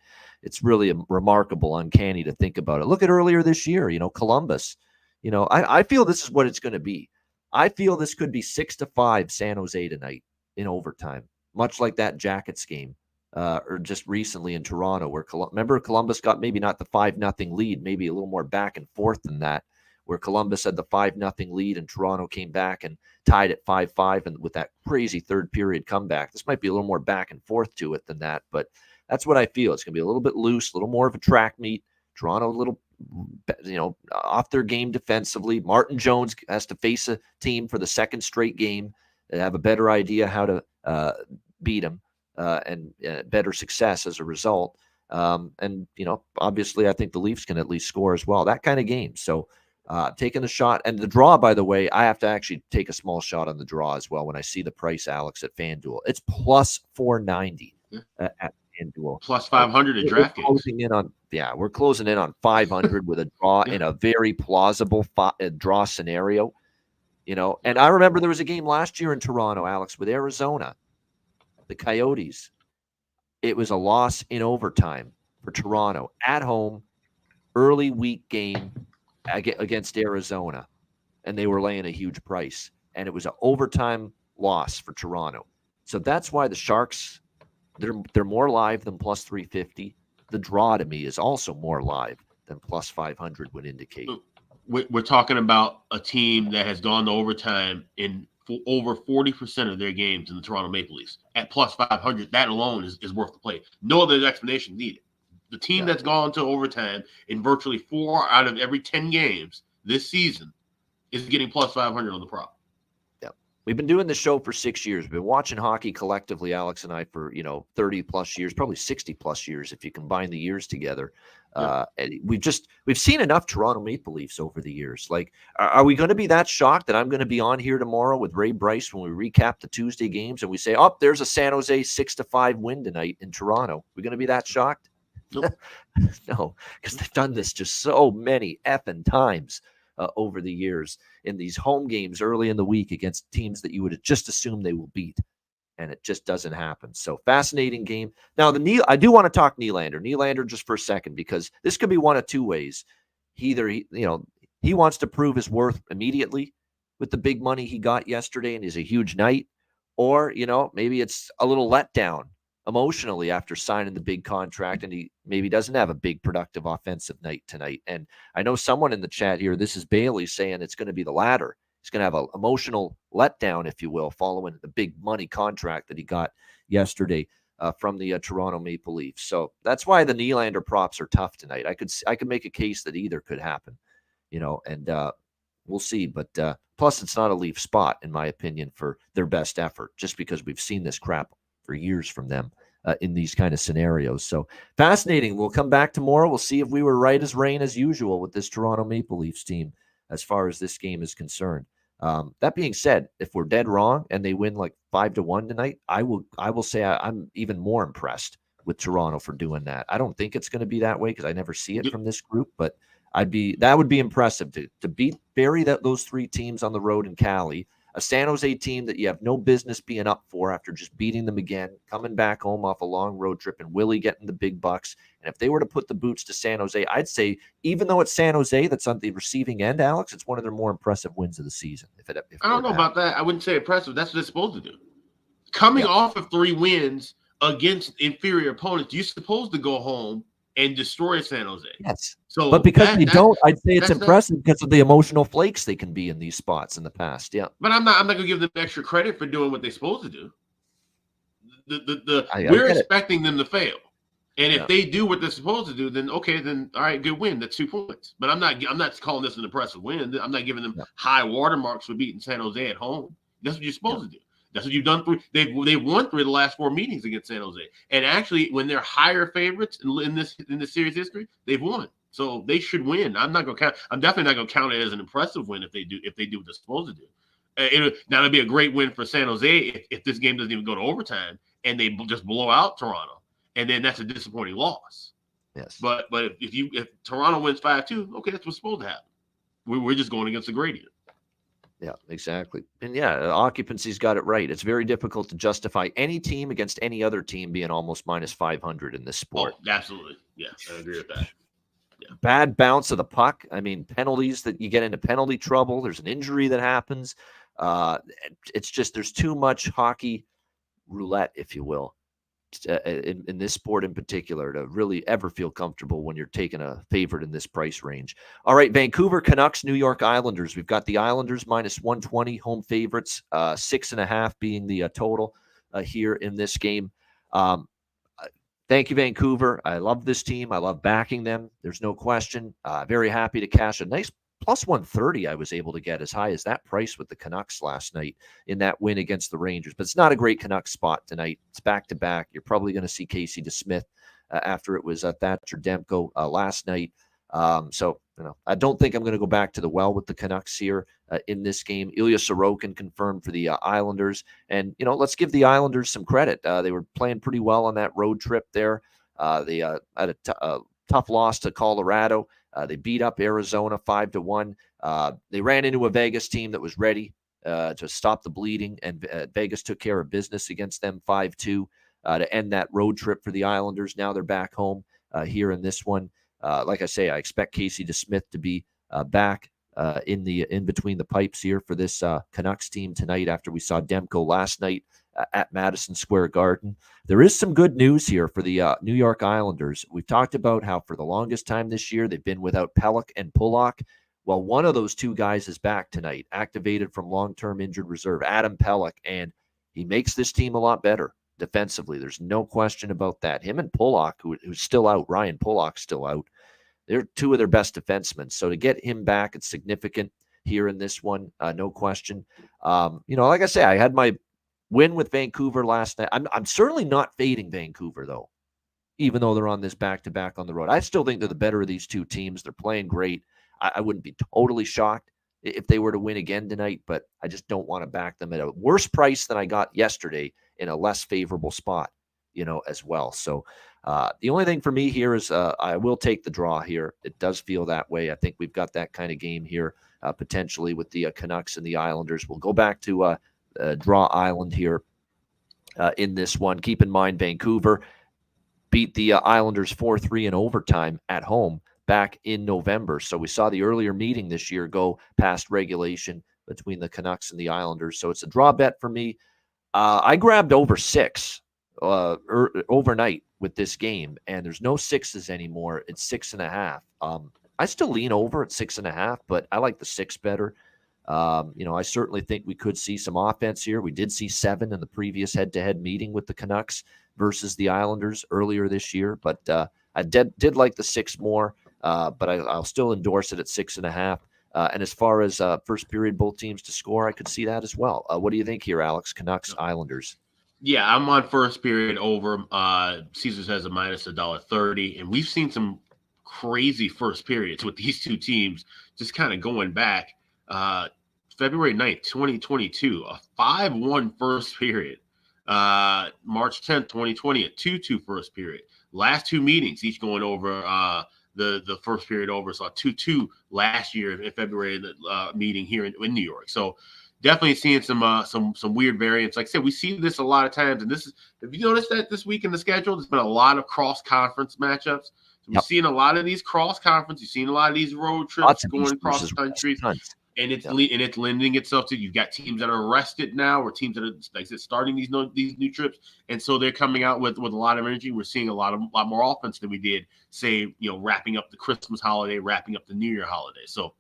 Speaker 2: It's really remarkable, uncanny to think about it. Look at earlier this year, Columbus. I feel this is what it's going to be. I feel this could be 6-5 San Jose tonight in overtime, much like that Jackets game or just recently in Toronto where remember Columbus got maybe not the 5-0 lead, maybe a little more back and forth than that, where Columbus had the 5-0 lead and Toronto came back and tied at 5-5 and with that crazy third period comeback. This might be a little more back and forth to it than that, but that's what I feel. It's going to be a little bit loose, a little more of a track meet. Toronto a little off their game defensively. Martin Jones has to face a team for the second straight game and have a better idea how to beat them and better success as a result. And, obviously I think the Leafs can at least score as well, that kind of game. So taking the shot and the draw, by the way, I have to actually take a small shot on the draw as well. When I see the price, Alex, at FanDuel, it's plus 490 at FanDuel.
Speaker 3: Plus 500 at DraftKings.
Speaker 2: We're closing in on 500 with a draw in a very plausible draw scenario. And I remember there was a game last year in Toronto, Alex, with Arizona, the Coyotes. It was a loss in overtime for Toronto at home, early week game against Arizona, and they were laying a huge price, and it was an overtime loss for Toronto. So that's why the Sharks, they're more live than plus 350. The draw to me is also more live than plus 500 would indicate.
Speaker 3: We're talking about a team that has gone to overtime in over 40% of their games in the Toronto Maple Leafs at plus 500. That alone is worth the play. No other explanation needed. The team that's gone to overtime in virtually 4 out of every 10 games this season is getting plus 500 on the prop.
Speaker 2: Yeah. We've been doing this show for 6 years. We've been watching hockey collectively, Alex and I, for 30 plus years, probably 60 plus years if you combine the years together. And we've seen enough Toronto Maple Leafs over the years. Like, are we going to be that shocked that I'm going to be on here tomorrow with Ray Bryce when we recap the Tuesday games and we say, oh, there's a San Jose 6-5 win tonight in Toronto? We're going to be that shocked?
Speaker 3: Nope.
Speaker 2: No, because they've done this just so many effing times over the years in these home games early in the week against teams that you would just assume they will beat, and it just doesn't happen. So fascinating game. Now, I do want to talk Nylander just for a second, because this could be one of two ways. Either he wants to prove his worth immediately with the big money he got yesterday and is a huge night, or maybe it's a little letdown emotionally after signing the big contract, and he maybe doesn't have a big productive offensive night tonight. And I know someone in the chat here, this is Bailey, saying it's going to be the latter. He's going to have an emotional letdown, if you will, following the big money contract that he got yesterday from the Toronto Maple Leafs. So that's why the Nylander props are tough tonight. I could make a case that either could happen, and we'll see. But plus, it's not a Leaf spot, in my opinion, for their best effort, just because we've seen this crap for years from them in these kind of scenarios. So fascinating. We'll come back tomorrow. We'll see if we were right as rain as usual with this Toronto Maple Leafs team as far as this game is concerned. That being said, if we're dead wrong and they win like 5-1 tonight, I will say I'm even more impressed with Toronto for doing that. I don't think it's going to be that way because I never see it from this group, but that would be impressive to bury those three teams on the road in Cali. A San Jose team that you have no business being up for after just beating them again, coming back home off a long road trip, and Willie getting the big bucks. And if they were to put the boots to San Jose, I'd say, even though it's San Jose that's on the receiving end, Alex, it's one of their more impressive wins of the season.
Speaker 3: I don't know about that. I wouldn't say impressive. That's what they're supposed to do. Coming off of 3 wins against inferior opponents, you're supposed to go home and destroy San Jose.
Speaker 2: Yes. So, but because they don't, I'd say it's impressive because of the emotional flakes they can be in these spots in the past. Yeah.
Speaker 3: But I'm not going to give them extra credit for doing what they're supposed to do. We're expecting them to fail. And if they do what they're supposed to do, then okay, then all right, good win. That's 2 points. But I'm not calling this an impressive win. I'm not giving them high watermarks for beating San Jose at home. That's what you're supposed to do. That's what you've done. They've won 3 of the last 4 meetings against San Jose, and actually, when they're higher favorites in this series history, they've won. So they should win. I'm definitely not going to count it as an impressive win if they do what they're supposed to do. That'd be a great win for San Jose if this game doesn't even go to overtime and they just blow out Toronto, and then that's a disappointing loss.
Speaker 2: Yes.
Speaker 3: But if Toronto wins 5-2, okay, that's what's supposed to happen. We're just going against the gradient.
Speaker 2: Yeah, exactly. And occupancy's got it right. It's very difficult to justify any team against any other team being almost minus 500 in this sport.
Speaker 3: Oh, absolutely. Yeah, I agree with that. Yeah.
Speaker 2: Bad bounce of the puck. I mean, penalties that you get into penalty trouble. There's an injury that happens. It's just there's too much hockey roulette, if you will, in this sport in particular to really ever feel comfortable when you're taking a favorite in this price range. All right, Vancouver Canucks, New York Islanders. We've got the Islanders minus 120 home favorites, 6.5 being the total here in this game. Thank you, Vancouver. I love this team. I love backing them. There's no question. Very happy to cash a nice plus 130 I was able to get as high as that price with the Canucks last night in that win against the Rangers. But it's not a great Canucks spot tonight. It's back-to-back. You're probably going to see Casey DeSmith after it was Thatcher Demko last night. So, I don't think I'm going to go back to the well with the Canucks here in this game. Ilya Sorokin confirmed for the Islanders. And, let's give the Islanders some credit. They were playing pretty well on that road trip there. They had a tough loss to Colorado. They beat up Arizona 5-1. They ran into a Vegas team that was ready to stop the bleeding, and Vegas took care of business against them 5-2 to end that road trip for the Islanders. Now they're back home here in this one. Like I say, I expect Casey DeSmith to be back in between the pipes here for this Canucks team tonight after we saw Demko last night at Madison Square Garden. There is some good news here for the New York Islanders. We've talked about how for the longest time this year they've been without Pelech and Pulock. Well, one of those two guys is back tonight, activated from long-term injured reserve, Adam Pelech, and he makes this team a lot better defensively. There's no question about that. Him and Pulock, who's still out, Ryan Pulock's still out, they're two of their best defensemen. So to get him back, it's significant here in this one, no question. Like I say, I had my win with Vancouver last night. I'm certainly not fading Vancouver, though, even though they're on this back-to-back on the road. I still think they're the better of these two teams. They're playing great. I wouldn't be totally shocked if they were to win again tonight, but I just don't want to back them at a worse price than I got yesterday in a less favorable spot, as well. So the only thing for me here is I will take the draw here. It does feel that way. I think we've got that kind of game here potentially with the Canucks and the Islanders. We'll go back to draw island here in this one. Keep in mind, Vancouver beat the Islanders 4-3 in overtime at home back in November. So we saw the earlier meeting this year go past regulation between the Canucks and the Islanders. So it's a draw bet for me. I grabbed over 6 overnight with this game, and there's no 6s anymore. It's 6.5. I still lean over at 6.5, but I like the 6 better. I certainly think we could see some offense here. We did see 7 in the previous head-to-head meeting with the Canucks versus the Islanders earlier this year, but I did like the 6 more, but I'll still endorse it at 6.5. And as far as first period, both teams to score, I could see that as well. What do you think here, Alex? Canucks, Islanders?
Speaker 3: Yeah, I'm on first period over. Caesars has a minus $1.30, and we've seen some crazy first periods with these two teams just kind of going back. February 9th, 2022, a 5-1 first period. March 10th, 2020, a 2-2 first period. Last two meetings, each going over the first period over. So a 2-2 last year in February, the meeting here in New York. So definitely seeing some weird variants. Like I said, we see this a lot of times, and this is, if you notice that this week in the schedule, there's been a lot of cross-conference matchups. So we've seen a lot of these cross-conference. You've seen a lot of these road trips going across the country. And it's lending itself to, you've got teams that are rested now, or teams that are, like I said, starting these new trips, and so they're coming out with a lot of energy. We're seeing a lot more offense than we did, say, wrapping up the Christmas holiday, wrapping up the New Year holiday. So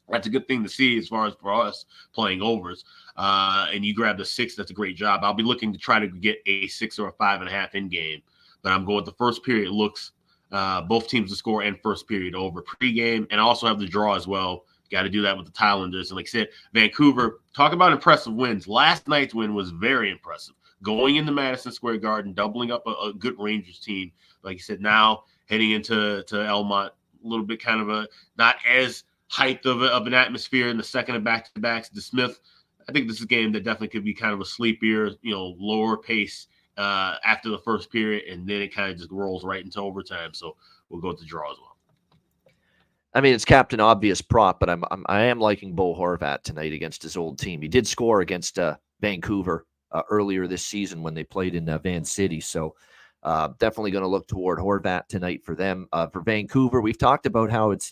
Speaker 3: that's a good thing to see as far as for us playing overs. And you grab the 6, that's a great job. I'll be looking to try to get a 6 or a 5.5 in game, but I'm going with the first period looks, both teams to score and first period over pregame, and also have the draw as well. Got to do that with the Islanders. And like I said, Vancouver, talk about impressive wins. Last night's win was very impressive. Going into Madison Square Garden, doubling up a good Rangers team. Like you said, now heading into Elmont, a little bit kind of a not as hyped of an atmosphere in the second of back-to-backs. DeSmith, I think this is a game that definitely could be kind of a sleepier, lower pace after the first period, and then it kind of just rolls right into overtime. So we'll go with the draw as well.
Speaker 2: I mean, it's Captain Obvious prop, but I am liking Bo Horvat tonight against his old team. He did score against Vancouver earlier this season when they played in Van City. So definitely going to look toward Horvat tonight for them. For Vancouver, we've talked about how it's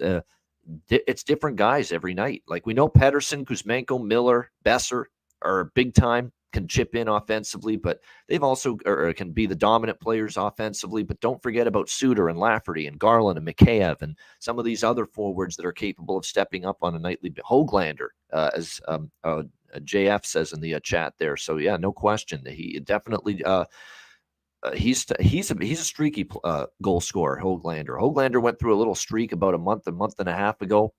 Speaker 2: different guys every night. Like we know Pettersson, Kuzmenko, Miller, Besser are big time, can chip in offensively, but they've also can be the dominant players offensively. But don't forget about Suter and Lafferty and Garland and Mikheyev and some of these other forwards that are capable of stepping up on a nightly. Höglander, as JF says in the chat there. So yeah, no question that he definitely he's a streaky goal scorer. Höglander went through a little streak about a month and a half ago.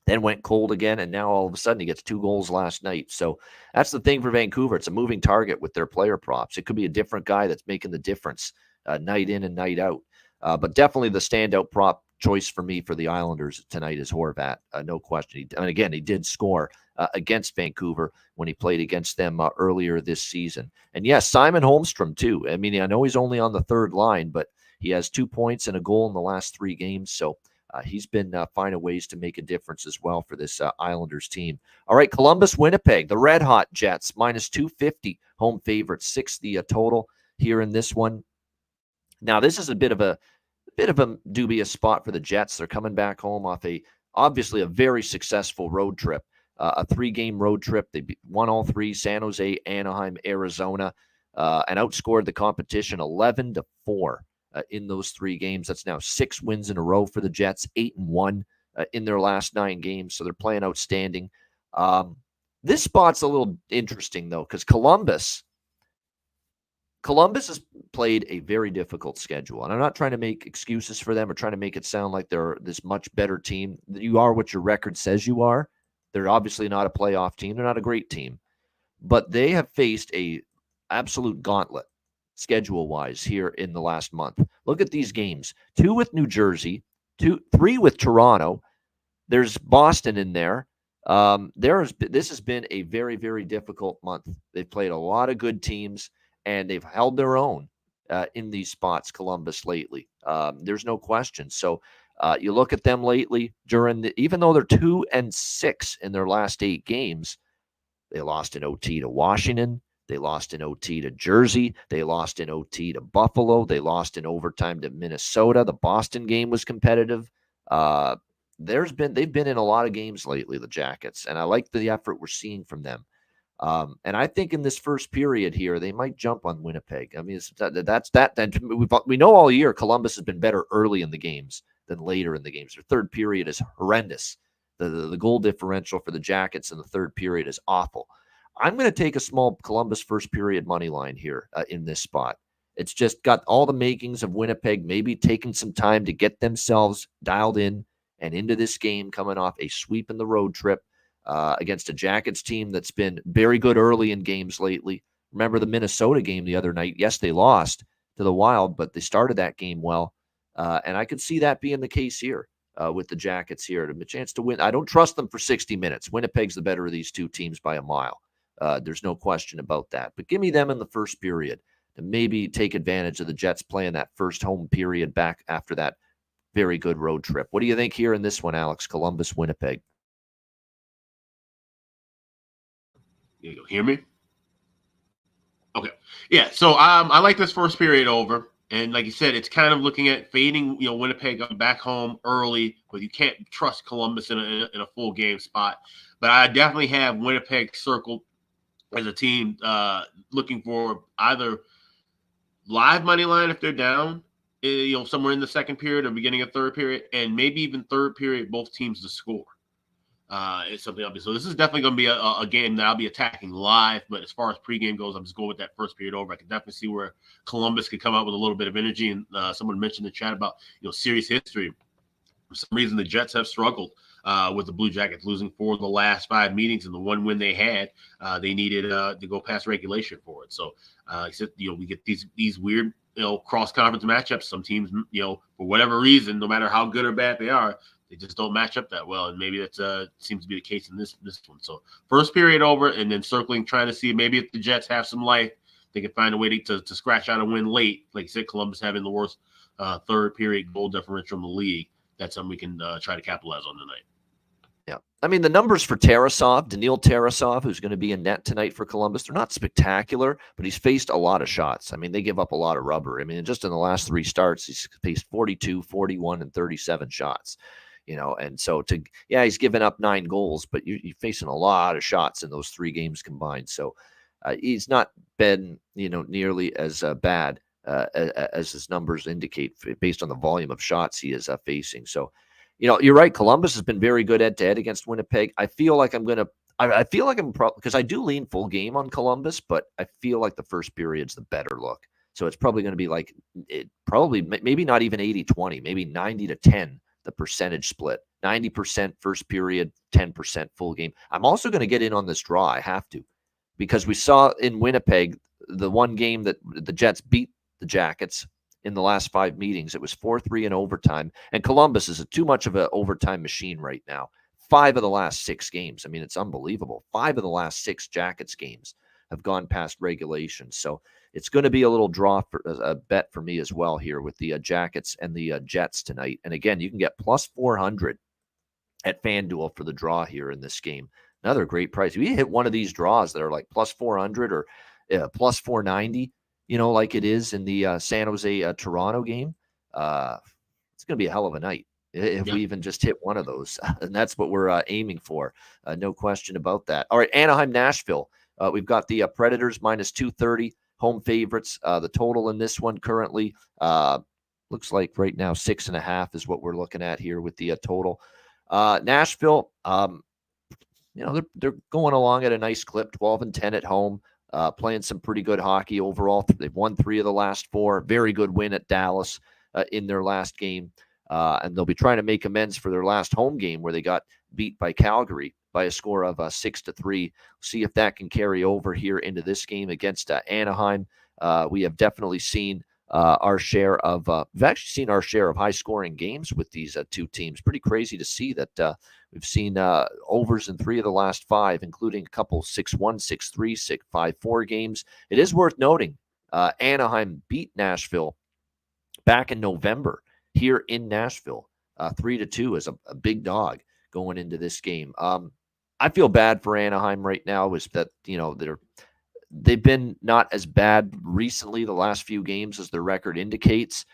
Speaker 2: Then went cold again, and now all of a sudden he gets 2 goals last night. So that's the thing for Vancouver. It's a moving target with their player props. It could be a different guy that's making the difference night in and night out. But definitely the standout prop choice for me for the Islanders tonight is Horvat. No question. And again, he did score against Vancouver when he played against them earlier this season. And yes, Simon Holmstrom too. I mean, I know he's only on the third line, but he has 2 points and a goal in the last 3 games. So he's been finding ways to make a difference as well for this Islanders team. All right, Columbus, Winnipeg, the Red Hot Jets, -250 home favorites, 6 the total here in this one. Now, this is a bit of a dubious spot for the Jets. They're coming back home off obviously a very successful road trip, a 3-game road trip. They won all 3: San Jose, Anaheim, Arizona, and outscored the competition 11-4 in those 3 games. That's now 6 wins in a row for the Jets, 8-1 in their last 9 games. So they're playing outstanding. This spot's a little interesting though, because Columbus has played a very difficult schedule. And I'm not trying to make excuses for them or trying to make it sound like they're this much better team. You are what your record says you are. They're obviously not a playoff team. They're not a great team. But they have faced a absolute gauntlet schedule-wise here in the last month. Look at these games. 2 with New Jersey, 3 with Toronto. There's Boston in there. This has been a very, very difficult month. They've played a lot of good teams, and they've held their own in these spots, Columbus, lately. There's no question. So you look at them lately even though they're 2-6 in their last 8 games, they lost in OT to Washington. They lost in OT to Jersey. They lost in OT to Buffalo. They lost in overtime to Minnesota. The Boston game was competitive. They've been in a lot of games lately, the Jackets, and I like the effort we're seeing from them. And I think in this first period here, they might jump on Winnipeg. I mean, we know all year Columbus has been better early in the games than later in the games. Their third period is horrendous. The goal differential for the Jackets in the third period is awful. I'm going to take a small Columbus first period money line here in this spot. It's just got all the makings of Winnipeg maybe taking some time to get themselves dialed in and into this game, coming off a sweep in the road trip against a Jackets team that's been very good early in games lately. Remember the Minnesota game the other night? Yes, they lost to the Wild, but they started that game well. And I could see that being the case here with the Jackets here. A chance to win. I don't trust them for 60 minutes. Winnipeg's the better of these 2 teams by a mile. There's no question about that. But give me them in the first period to maybe take advantage of the Jets playing that first home period back after that very good road trip. What do you think here in this one, Alex? Columbus, Winnipeg.
Speaker 3: You hear me? Okay. Yeah, so I like this first period over. And like you said, it's kind of looking at fading, Winnipeg back home early, but you can't trust Columbus in a full game spot. But I definitely have Winnipeg circled as a team looking for either live money line if they're down, somewhere in the second period or beginning of third period, and maybe even third period, both teams to score. It's something obvious. So this is definitely going to be a game that I'll be attacking live. But as far as pregame goes, I'm just going with that first period over. I can definitely see where Columbus could come out with a little bit of energy. And someone mentioned in the chat about series history. For some reason, the Jets have struggled with the Blue Jackets, losing 4 of the last 5 meetings, and the one win they had, they needed to go past regulation for it. So, we get these weird cross-conference matchups. Some teams, for whatever reason, no matter how good or bad they are, they just don't match up that well, and maybe that seems to be the case in this one. So first period over, and then circling, trying to see maybe if the Jets have some life, they can find a way to scratch out a win late. Like you said, Columbus having the worst third period goal differential in the league. That's something we can try to capitalize on tonight.
Speaker 2: Yeah. I mean, the numbers for Daniil Tarasov, who's going to be in net tonight for Columbus, they're not spectacular, but he's faced a lot of shots. I mean, they give up a lot of rubber. I mean, just in the last 3 starts, he's faced 42, 41, and 37 shots. And so he's given up 9 goals, but you're facing a lot of shots in those 3 games combined. So he's not been, nearly as bad as his numbers indicate based on the volume of shots he is facing. So, you're right. Columbus has been very good head-to-head against Winnipeg. I feel like because I do lean full game on Columbus, but I feel like the first period's the better look. So it's probably going to be maybe not even 80-20, maybe 90-10. The percentage split, 90% first period, 10% full game. I'm also going to get in on this draw. I have to, because we saw in Winnipeg, the one game that the Jets beat the Jackets in the last 5 meetings. It was 4-3 in overtime. And Columbus is too much of an overtime machine right now. 5 of the last 6 games. I mean, it's unbelievable. 5 of the last 6 Jackets games have gone past regulation. So it's going to be a little draw for a bet for me as well here with the Jackets and the Jets tonight. And again, you can get plus 400 at FanDuel for the draw here in this game. Another great price. If you hit one of these draws that are like plus 400 or plus 490, like it is in the San Jose Toronto game, it's going to be a hell of a night if we even just hit one of those. And that's what we're aiming for. No question about that. All right, Anaheim, Nashville. We've got the Predators minus 230, home favorites. The total in this one currently looks like right now 6.5 is what we're looking at here with the total. Nashville, they're going along at a nice clip, 12-10 at home, playing some pretty good hockey overall. They've won 3 of the last 4. Very good win at Dallas in their last game. And they'll be trying to make amends for their last home game where they got beat by Calgary by a score of 6-3. See if that can carry over here into this game against Anaheim. We have definitely seen our share of high-scoring games with these 2 teams. Pretty crazy to see that we've seen overs in 3 of the last 5, including a couple 6-1, 6-3, 6-5-4 games. It is worth noting Anaheim beat Nashville back in November here in Nashville, 3-2 as a big dog going into this game. I feel bad for Anaheim right now is that, they've been not as bad recently the last few games as their record indicates.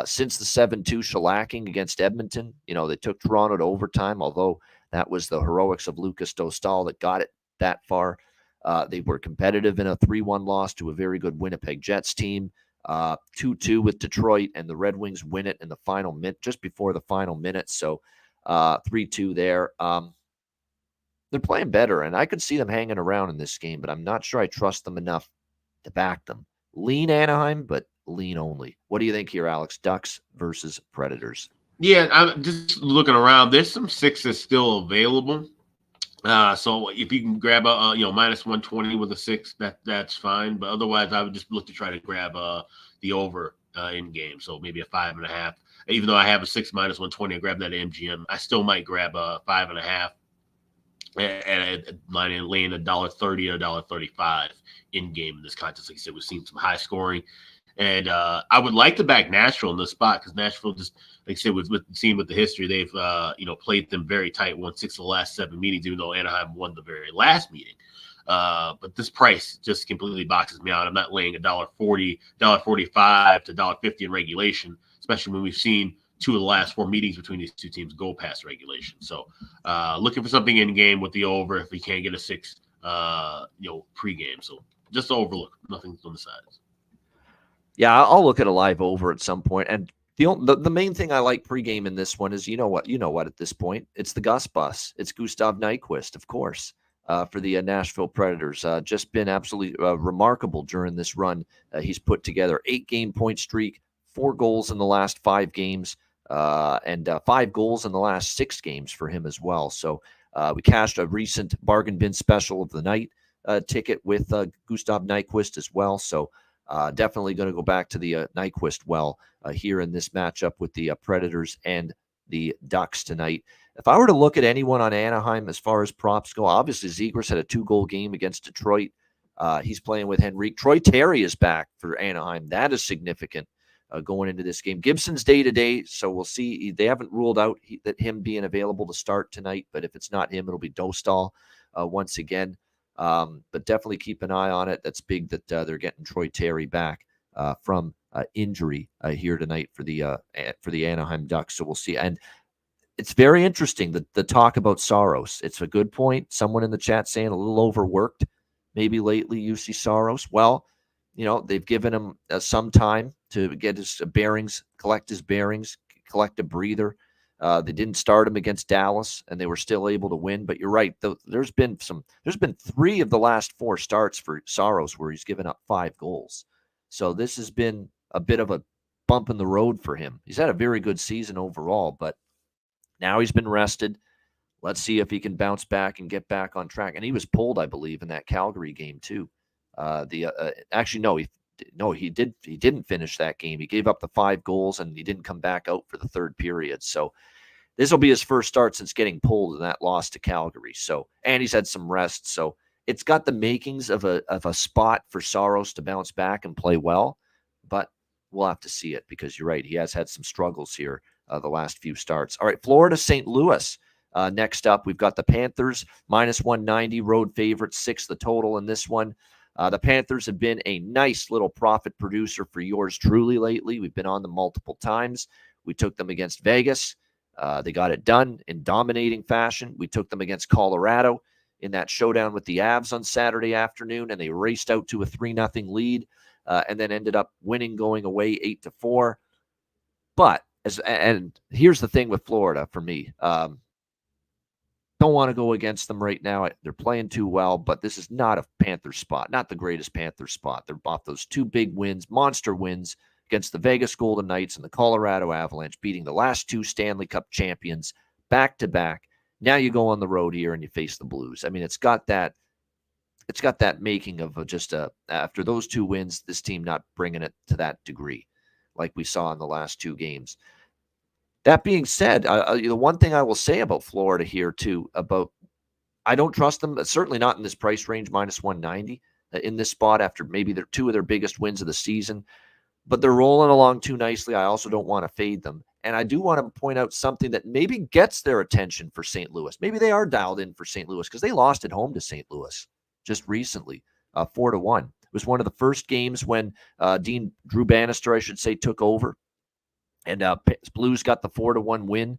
Speaker 2: Since the 7-2 shellacking against Edmonton, they took Toronto to overtime, although that was the heroics of Lucas Dostal that got it that far. They were competitive in a 3-1 loss to a very good Winnipeg Jets team. 2-2 with Detroit, and the Red Wings win it in the final minute, just before the final minute. So 3-2 there. They're playing better, and I could see them hanging around in this game, but I'm not sure I trust them enough to back them. Lean Anaheim, but lean only. What do you think here, Alex? Ducks versus Predators.
Speaker 3: Yeah, I'm just looking around. There's some 6s still available. So if you can grab a minus 120 with a 6, that's fine. But otherwise, I would just look to try to grab the over in game. So maybe a 5.5. Even though I have a 6 minus 120, I grab that MGM. I still might grab a 5.5 and laying $1.30 or $1.35 in game in this contest. Like I said, we've seen some high scoring. And I would like to back Nashville in this spot because Nashville just, like I said, with the history, they've played them very tight, won 6 of the last 7 meetings, even though Anaheim won the very last meeting. But this price just completely boxes me out. I'm not laying $1.40, $1.45 to $1.50 in regulation, especially when we've seen 2 of the last 4 meetings between these 2 teams go past regulation. So looking for something in game with the over if we can't get a 6, pregame. So just overlook, nothing on the sides.
Speaker 2: Yeah, I'll look at a live over at some point. And the main thing I like pregame in this one is, you know what, at this point, it's the Gus bus. It's Gustav Nyquist, of course, for the Nashville Predators. Just been absolutely remarkable during this run. He's put together 8-game point streak, 4 goals in the last 5 games, and 5 goals in the last 6 games for him as well. So we cashed a recent bargain bin special of the night ticket with Gustav Nyquist as well. So definitely going to go back to the Nyquist here in this matchup with the Predators and the Ducks tonight. If I were to look at anyone on Anaheim as far as props go, obviously Zegras had a 2-goal game against Detroit. He's playing with Henrique. Troy Terry is back for Anaheim. That is significant going into this game. Gibson's day-to-day, so we'll see. They haven't ruled out that him being available to start tonight, but if it's not him, it'll be Dostal once again. But definitely keep an eye on it. That's big that they're getting Troy Terry back from injury here tonight for the Anaheim Ducks. So we'll see. And it's very interesting, the talk about Saros. It's a good point. Someone in the chat saying a little overworked maybe lately, UC Saros. Well, they've given him some time to get his bearings, collect a breather. They didn't start him against Dallas, and they were still able to win. But you're right. There's been 3 of the last 4 starts for Saros where he's given up 5 goals. So this has been a bit of a bump in the road for him. He's had a very good season overall, but now he's been rested. Let's see if he can bounce back and get back on track. And he was pulled, I believe, in that Calgary game too. Actually, no, he no, he didn't finish that game. He gave up the 5 goals, and he didn't come back out for the third period. So this will be his first start since getting pulled in that loss to Calgary. So, and he's had some rest. So it's got the makings of a spot for Saros to bounce back and play well, but we'll have to see it because you're right. He has had some struggles here the last few starts. All right, Florida, St. Louis. Next up, we've got the Panthers, -190, road favorite, 6 the total in this one. The Panthers have been a nice little profit producer for yours truly lately. We've been on them multiple times. We took them against Vegas. They got it done in dominating fashion. We took them against Colorado in that showdown with the Avs on Saturday afternoon, and they raced out to a 3-0 lead and then ended up winning going away 8-4. But, and here's the thing with Florida for me. Don't want to go against them right now. They're playing too well, but this is not a Panthers spot, not the greatest Panthers spot. They're off those 2 big wins, monster wins against the Vegas Golden Knights and the Colorado Avalanche, beating the last 2 Stanley Cup champions back-to-back. Now you go on the road here and you face the Blues. I mean, it's got that making of just after those 2 wins, this team not bringing it to that degree like we saw in the last 2 games. That being said, the one thing I will say about Florida here, too, I don't trust them, certainly not in this price range, -190 in this spot after maybe they're 2 of their biggest wins of the season. But they're rolling along too nicely. I also don't want to fade them. And I do want to point out something that maybe gets their attention for St. Louis. Maybe they are dialed in for St. Louis because they lost at home to St. Louis just recently, 4-1. It was one of the first games when Drew Bannister, I should say, took over. And Blues got the 4-1 win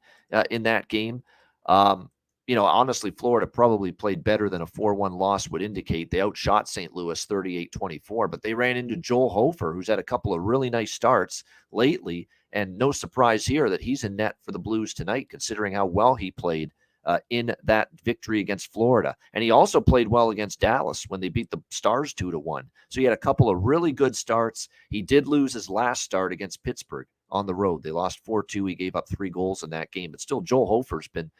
Speaker 2: in that game. Honestly, Florida probably played better than a 4-1 loss would indicate. They outshot St. Louis 38-24, but they ran into Joel Hofer, who's had a couple of really nice starts lately. And no surprise here that he's in net for the Blues tonight, considering how well he played in that victory against Florida. And he also played well against Dallas when they beat the Stars 2-1. So he had a couple of really good starts. He did lose his last start against Pittsburgh on the road. They lost 4-2. He gave up 3 goals in that game. But still, Joel Hofer's been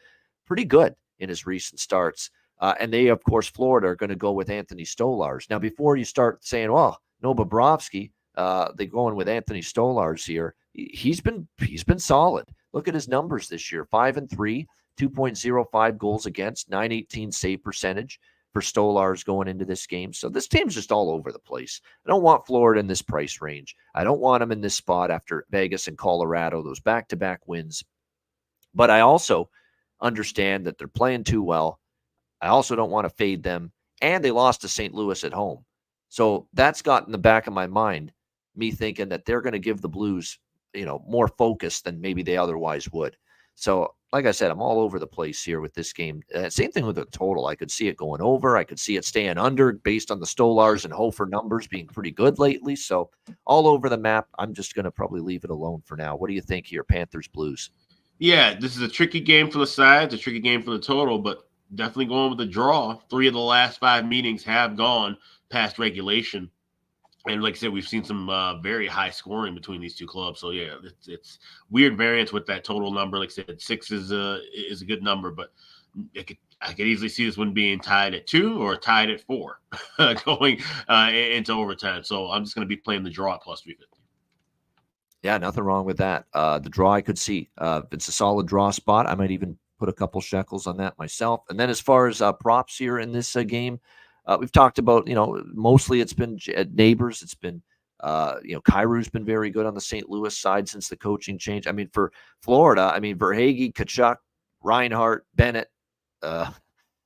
Speaker 2: pretty good in his recent starts. And they, of course, Florida are going to go with Anthony Stolarz. Now, before you start saying, well, no Bobrovsky, they're going with Anthony Stolarz here. He's been solid. Look at his numbers this year. 5-3, 2.05 goals against, .918 save percentage for Stolarz going into this game. So this team's just all over the place. I don't want Florida in this price range. I don't want them in this spot after Vegas and Colorado, those back-to-back wins. But I also understand that they're playing too well. I also don't want to fade them. And they lost to St. Louis at home. So that's got in the back of my mind, me thinking that they're going to give the Blues, more focus than maybe they otherwise would. So, like I said, I'm all over the place here with this game. Same thing with the total. I could see it going over. I could see it staying under based on the Stolarz and Hofer numbers being pretty good lately. So, all over the map. I'm just going to probably leave it alone for now. What do you think here, Panthers, Blues?
Speaker 3: Yeah, this is a tricky game for the sides, a tricky game for the total, but definitely going with the draw. 3 of the last 5 meetings have gone past regulation. And like I said, we've seen some very high scoring between these 2 clubs. So, yeah, it's weird variance with that total number. Like I said, 6 is a good number, but I could easily see this one being tied at 2 or tied at 4 going into overtime. So I'm just going to be playing the draw at +350.
Speaker 2: Yeah, nothing wrong with that. The draw I could see. If it's a solid draw spot, I might even put a couple shekels on that myself. And then as far as props here in this game, we've talked about, mostly it's been neighbors. It's been, Kairu's been very good on the St. Louis side since the coaching change. I mean, for Florida, Verhaeghe, Tkachuk, Reinhart, Bennett,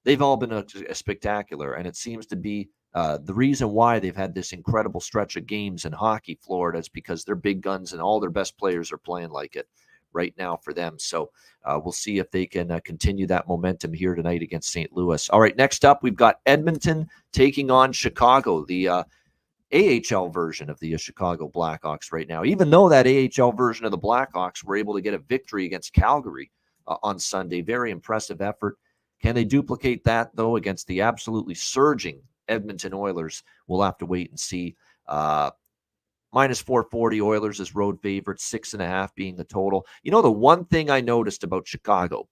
Speaker 2: they've all been a spectacular. And it seems to be the reason why they've had this incredible stretch of games in hockey, Florida, is because they're big guns and all their best players are playing like it right now for them. So we'll see if they can continue that momentum here tonight against St. Louis. All right, next up, we've got Edmonton taking on Chicago, the AHL version of the Chicago Blackhawks right now. Even though that AHL version of the Blackhawks were able to get a victory against Calgary on Sunday. Very impressive effort. Can they duplicate that, though, against the absolutely surging Edmonton Oilers? We'll have to wait and see. -440 Oilers as road favorites, 6.5 being the total. The one thing I noticed about Chicago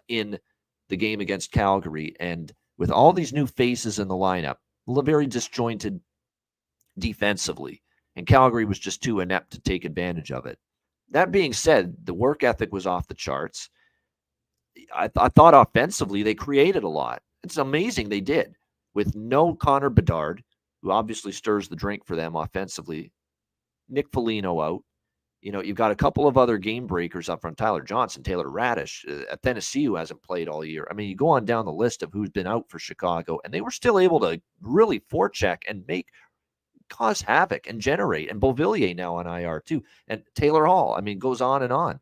Speaker 2: in the game against Calgary, and with all these new faces in the lineup, very disjointed defensively, and Calgary was just too inept to take advantage of it. That being said, the work ethic was off the charts. I thought offensively they created a lot. It's amazing they did. With no Connor Bedard, who obviously stirs the drink for them offensively, Nick Foligno out. You've got a couple of other game breakers up front. Tyler Johnson, Taylor Radish, at Tennessee, who hasn't played all year. I mean, you go on down the list of who's been out for Chicago, and they were still able to really forecheck and cause havoc and generate. And Beauvillier now on IR too. And Taylor Hall, I mean, goes on and on.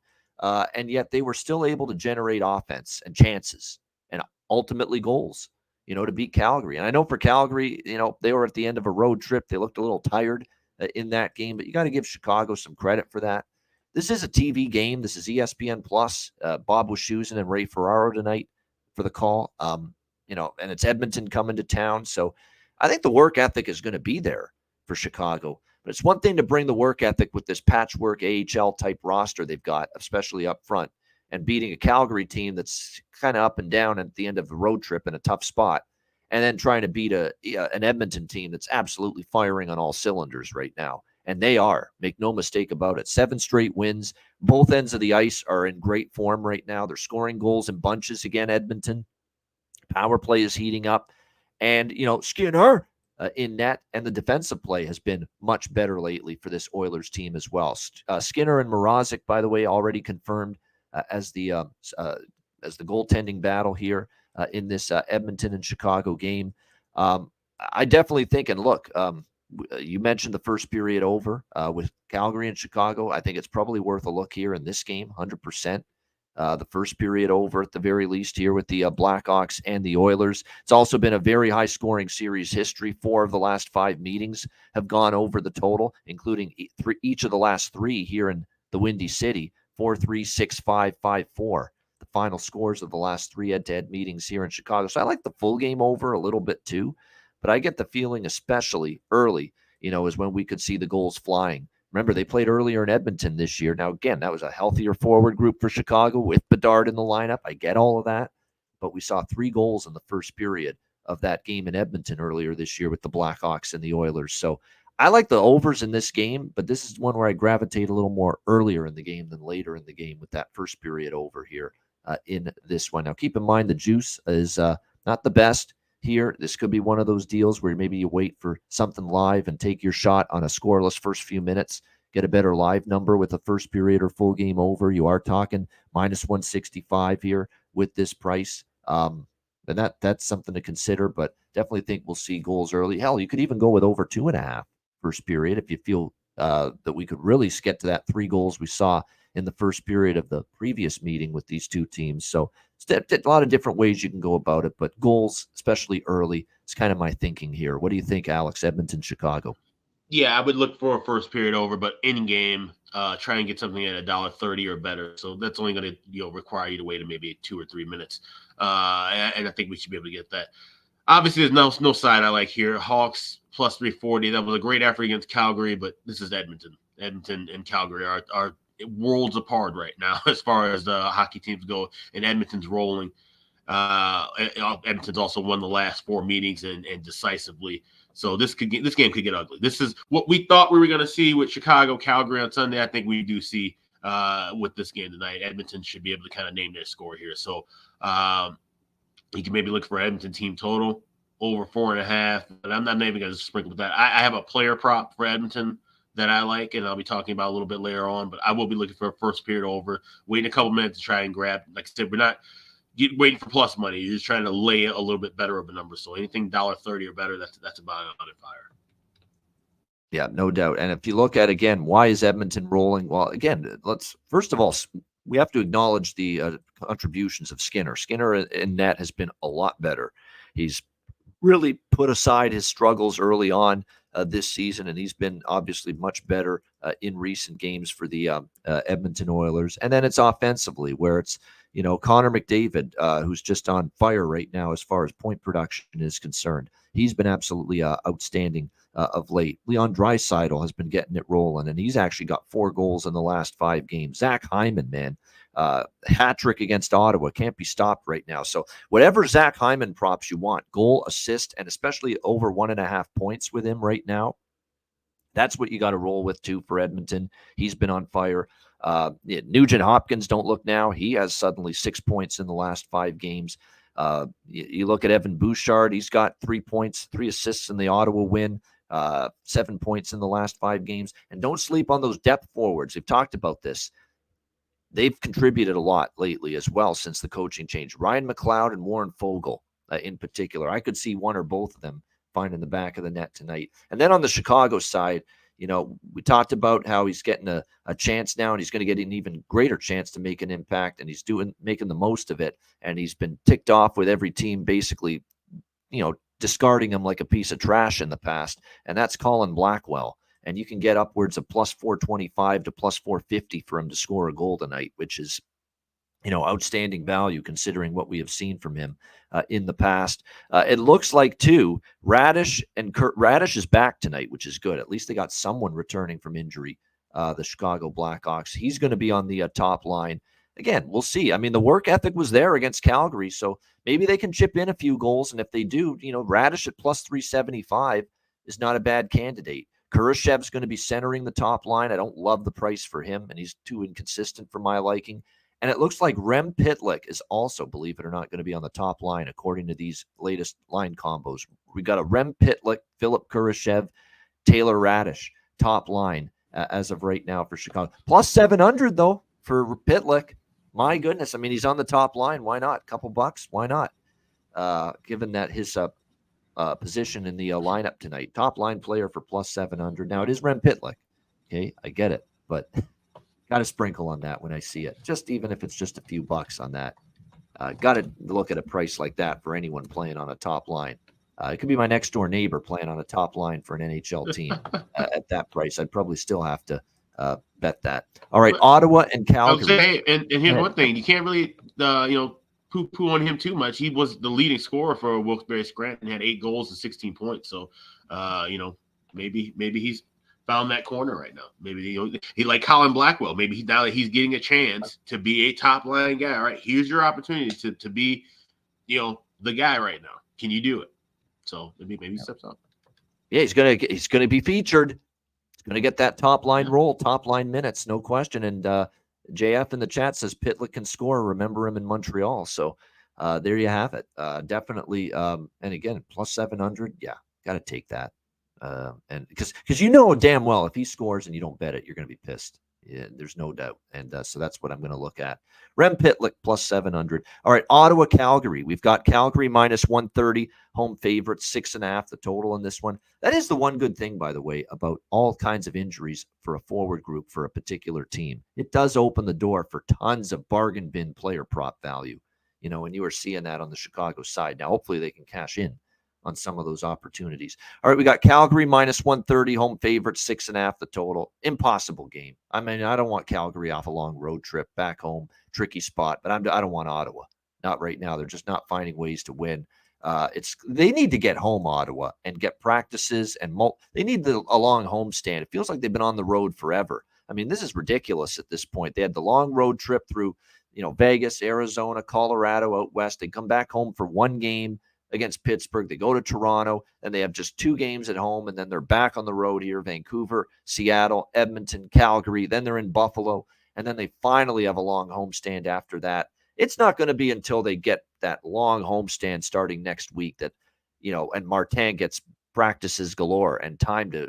Speaker 2: And yet they were still able to generate offense and chances and ultimately goals, to beat Calgary. And I know for Calgary, they were at the end of a road trip. They looked a little tired in that game, but you got to give Chicago some credit for that. This is a TV game. This is ESPN Plus. Bob Wischusen and Ray Ferraro tonight for the call. And it's Edmonton coming to town. So I think the work ethic is going to be there for Chicago. But it's one thing to bring the work ethic with this patchwork AHL type roster they've got, especially up front, and beating a Calgary team that's kind of up and down at the end of the road trip in a tough spot, and then trying to beat an Edmonton team that's absolutely firing on all cylinders right now. And they are, make no mistake about it. 7 straight wins. Both ends of the ice are in great form right now. They're scoring goals in bunches again, Edmonton. Power play is heating up. And, Skinner in net, and the defensive play has been much better lately for this Oilers team as well. Skinner and Mrazek, by the way, already confirmed as the goaltending battle here in this Edmonton and Chicago game. I definitely think, and look, you mentioned the first period over with Calgary and Chicago. I think it's probably worth a look here in this game, 100%. The first period over at the very least here with the Blackhawks and the Oilers. It's also been a very high-scoring series history. 4 of the last 5 meetings have gone over the total, including each of the last 3 here in the Windy City, 4-3, 6-5, 5-4. The final scores of the last 3 head-to-head meetings here in Chicago. So I like the full game over a little bit too, but I get the feeling especially early, is when we could see the goals flying. Remember, they played earlier in Edmonton this year. Now, again, that was a healthier forward group for Chicago with Bedard in the lineup. I get all of that. But we saw 3 goals in the first period of that game in Edmonton earlier this year with the Blackhawks and the Oilers. So I like the overs in this game, but this is one where I gravitate a little more earlier in the game than later in the game with that first period over here in this one. Now, keep in mind the juice is not the best here. This could be one of those deals where maybe you wait for something live and take your shot on a scoreless first few minutes, get a better live number with a first period or full game over. You are talking minus 165 here with this price. And that's something to consider, but definitely think we'll see goals early. Hell, you could even go with over 2.5 first period if you feel that we could really get to that 3 goals we saw in the first period of the previous meeting with these two teams. So it's a lot of different ways you can go about it, but goals, especially early, is kind of my thinking here. What do you think, Alex? Edmonton, Chicago?
Speaker 3: Yeah, I would look for a first period over, but in game, try and get something at $1.30 or better. So that's only going to require you to wait maybe 2 or 3 minutes, and I think we should be able to get that. Obviously, there's no side I like here. Hawks plus 340. That was a great effort against Calgary, but this is Edmonton. Edmonton and Calgary are worlds apart right now as far as the hockey teams go, and Edmonton's rolling. Edmonton's also won the last 4 meetings and decisively. So this game could get ugly. This is what we thought we were going to see with Chicago, Calgary on Sunday. I think we do see with this game tonight. Edmonton should be able to kind of name their score here. So you can maybe look for Edmonton team total over 4.5. But I'm not even going to sprinkle with that. I have a player prop for Edmonton that I like, and I'll be talking about a little bit later on. But I will be looking for a first period over, waiting a couple minutes to try and grab. Like I said, we're not waiting for plus money. You're just trying to lay a little bit better of a number. So anything $1.30 or better, that's about on fire.
Speaker 2: Yeah, no doubt. And if you look at, again, why is Edmonton rolling? Well, again, first of all, we have to acknowledge the contributions of Skinner. Skinner in net has been a lot better. He's really put aside his struggles early on this season, and he's been obviously much better in recent games for the Edmonton Oilers. And then it's offensively, where it's, Connor McDavid, who's just on fire right now as far as point production is concerned. He's been absolutely outstanding of late. Leon Draisaitl has been getting it rolling, and he's actually got 4 goals in the last 5 games. Zach Hyman, man, hat trick against Ottawa, can't be stopped right now. So whatever Zach Hyman props you want, goal, assist, and especially over 1.5 points with him right now, That's what you got to roll with, too, for Edmonton. He's been on fire. Nugent Hopkins, don't look now. He has suddenly 6 points in the last 5 games. You look at Evan Bouchard. He's got 3 points, 3 assists in the Ottawa win, 7 points in the last 5 games. And don't sleep on those depth forwards. We've talked about this. They've contributed a lot lately as well since the coaching change. Ryan McLeod and Warren Fogle in particular. I could see one or both of them finding the back of the net tonight. And then on the Chicago side, we talked about how he's getting a chance now, and he's going to get an even greater chance to make an impact, and he's making the most of it. And he's been ticked off with every team basically, discarding him like a piece of trash in the past. And that's Colin Blackwell. And you can get upwards of plus 425 to plus 450 for him to score a goal tonight, which is, outstanding value considering what we have seen from him in the past. It looks like, too, Radish is back tonight, which is good. At least they got someone returning from injury, the Chicago Blackhawks. He's going to be on the top line. Again, we'll see. I mean, the work ethic was there against Calgary, so maybe they can chip in a few goals. And if they do, Radish at plus 375 is not a bad candidate. Kurashev's going to be centering the top line. I don't love the price for him, and he's too inconsistent for my liking. And it looks like Rem Pitlick is also, believe it or not, going to be on the top line, according to these latest line combos. We got a Rem Pitlick, Philip Kurashev, Taylor Radish, top line as of right now for Chicago. Plus 700, though, for Pitlick. My goodness. I mean, he's on the top line. Why not? Couple bucks. Why not? Given that his position in the lineup tonight. Top line player for plus 700. Now, it is Rem Pitlick. Okay, I get it. But got to sprinkle on that when I see it. Just even if it's just a few bucks on that. Got to look at a price like that for anyone playing on a top line. It could be my next door neighbor playing on a top line for an NHL team at that price. I'd probably still have to bet that. All right, Ottawa and Calgary.
Speaker 3: And here's one thing. You can't really, poo-poo on him too much. He was the leading scorer for Wilkes-Barre Scranton, had 8 goals and 16 points. So, maybe he's found that corner right now. Maybe he like Colin Blackwell. Maybe now that he's getting a chance to be a top line guy. All right, here's your opportunity to be, the guy right now. Can you do it? So maybe he steps up.
Speaker 2: Yeah, he's gonna be featured. He's gonna get that top line role, top line minutes, no question. And JF in the chat says Pitlick can score. Remember him in Montreal. So there you have it. Definitely. And again, plus 700. Yeah, got to take that. And because damn well if he scores and you don't bet it, you're going to be pissed. Yeah, there's no doubt. And so that's what I'm going to look at. Rem Pitlick plus 700. All right, Ottawa, Calgary. We've got Calgary minus 130, home favorite, 6.5 the total in this one. That is the one good thing, by the way, about all kinds of injuries for a forward group for a particular team. It does open the door for tons of bargain bin player prop value, and you are seeing that on the Chicago side. Now, hopefully they can cash in on some of those opportunities. All right, we got Calgary minus 130, home favorite, 6.5 the total. Impossible game. I mean, I don't want Calgary off a long road trip back home, tricky spot, but I don't want Ottawa. Not right now. They're just not finding ways to win. They need to get home, Ottawa, and get practices, and they need a long homestand. It feels like they've been on the road forever. I mean, this is ridiculous at this point. They had the long road trip through, Vegas, Arizona, Colorado, out west. They come back home for one game against Pittsburgh. They go to Toronto, and they have just 2 games at home, and then they're back on the road here, Vancouver, Seattle, Edmonton, Calgary. Then they're in Buffalo, and then they finally have a long homestand after that. It's not going to be until they get that long homestand starting next week that, and Martin gets practices galore and time to,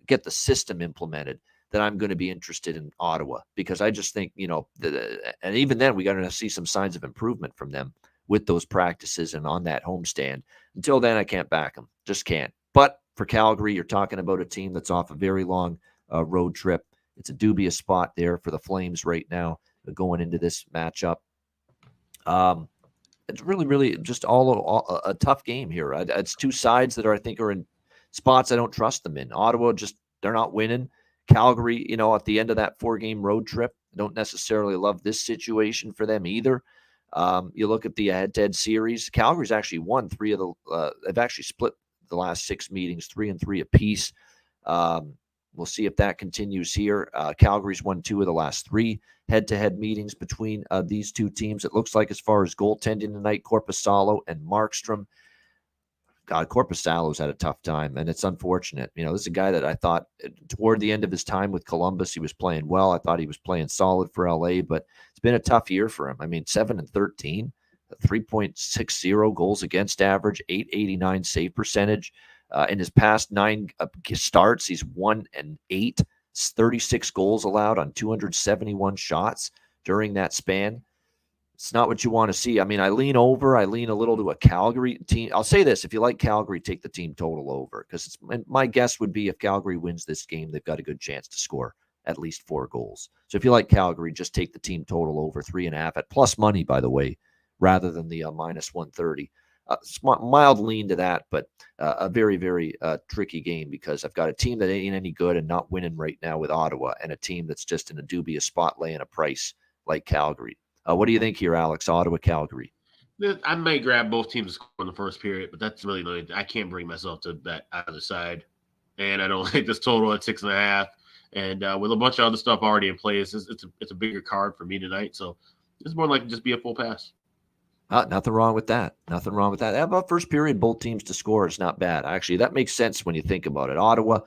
Speaker 2: get the system implemented, that I'm going to be interested in Ottawa, because I just think, and even then we got to see some signs of improvement from them with those practices and on that homestand. Until then, I can't back them. Just can't. But for Calgary, you're talking about a team that's off a very long road trip. It's a dubious spot there for the Flames right now going into this matchup. It's really, really just all a tough game here. It's 2 sides that I think are in spots I don't trust them in. Ottawa, they're not winning. Calgary, at the end of that 4-game road trip, I don't necessarily love this situation for them either. You look at the head-to-head series. Calgary's actually won 3 of the. They've actually split the last 6 meetings, 3-3 apiece. We'll see if that continues here. Calgary's won 2 of the last 3 head-to-head meetings between these 2 teams. It looks like, as far as goaltending tonight, Korpisalo and Markstrom. God, Korpisalo's had a tough time, and it's unfortunate. This is a guy that I thought toward the end of his time with Columbus, he was playing well. I thought he was playing solid for LA, but it's been a tough year for him. 7-13, 3.60 goals against average, 889 save percentage. In his past 9 starts, he's 1-8, 36 goals allowed on 271 shots during that span. It's not what you want to see. I lean a little to a Calgary team. I'll say this: if you like Calgary, take the team total over, because my guess would be if Calgary wins this game, they've got a good chance to score at least 4 goals. So if you like Calgary, just take the team total over 3.5 at plus money, by the way, rather than the minus 130. Mild lean to that, but a very, very tricky game, because I've got a team that ain't any good and not winning right now with Ottawa, and a team that's just in a dubious spot laying a price like Calgary. What do you think here, Alex? Ottawa, Calgary?
Speaker 3: I may grab both teams to score in the first period, but that's really not. I can't bring myself to bet either side, and I don't like this total at 6.5. And with a bunch of other stuff already in place, it's a bigger card for me tonight. So it's more likely just be a full pass.
Speaker 2: Nothing wrong with that. Nothing wrong with that. How about first period, both teams to score is not bad. Actually, that makes sense when you think about it. Ottawa,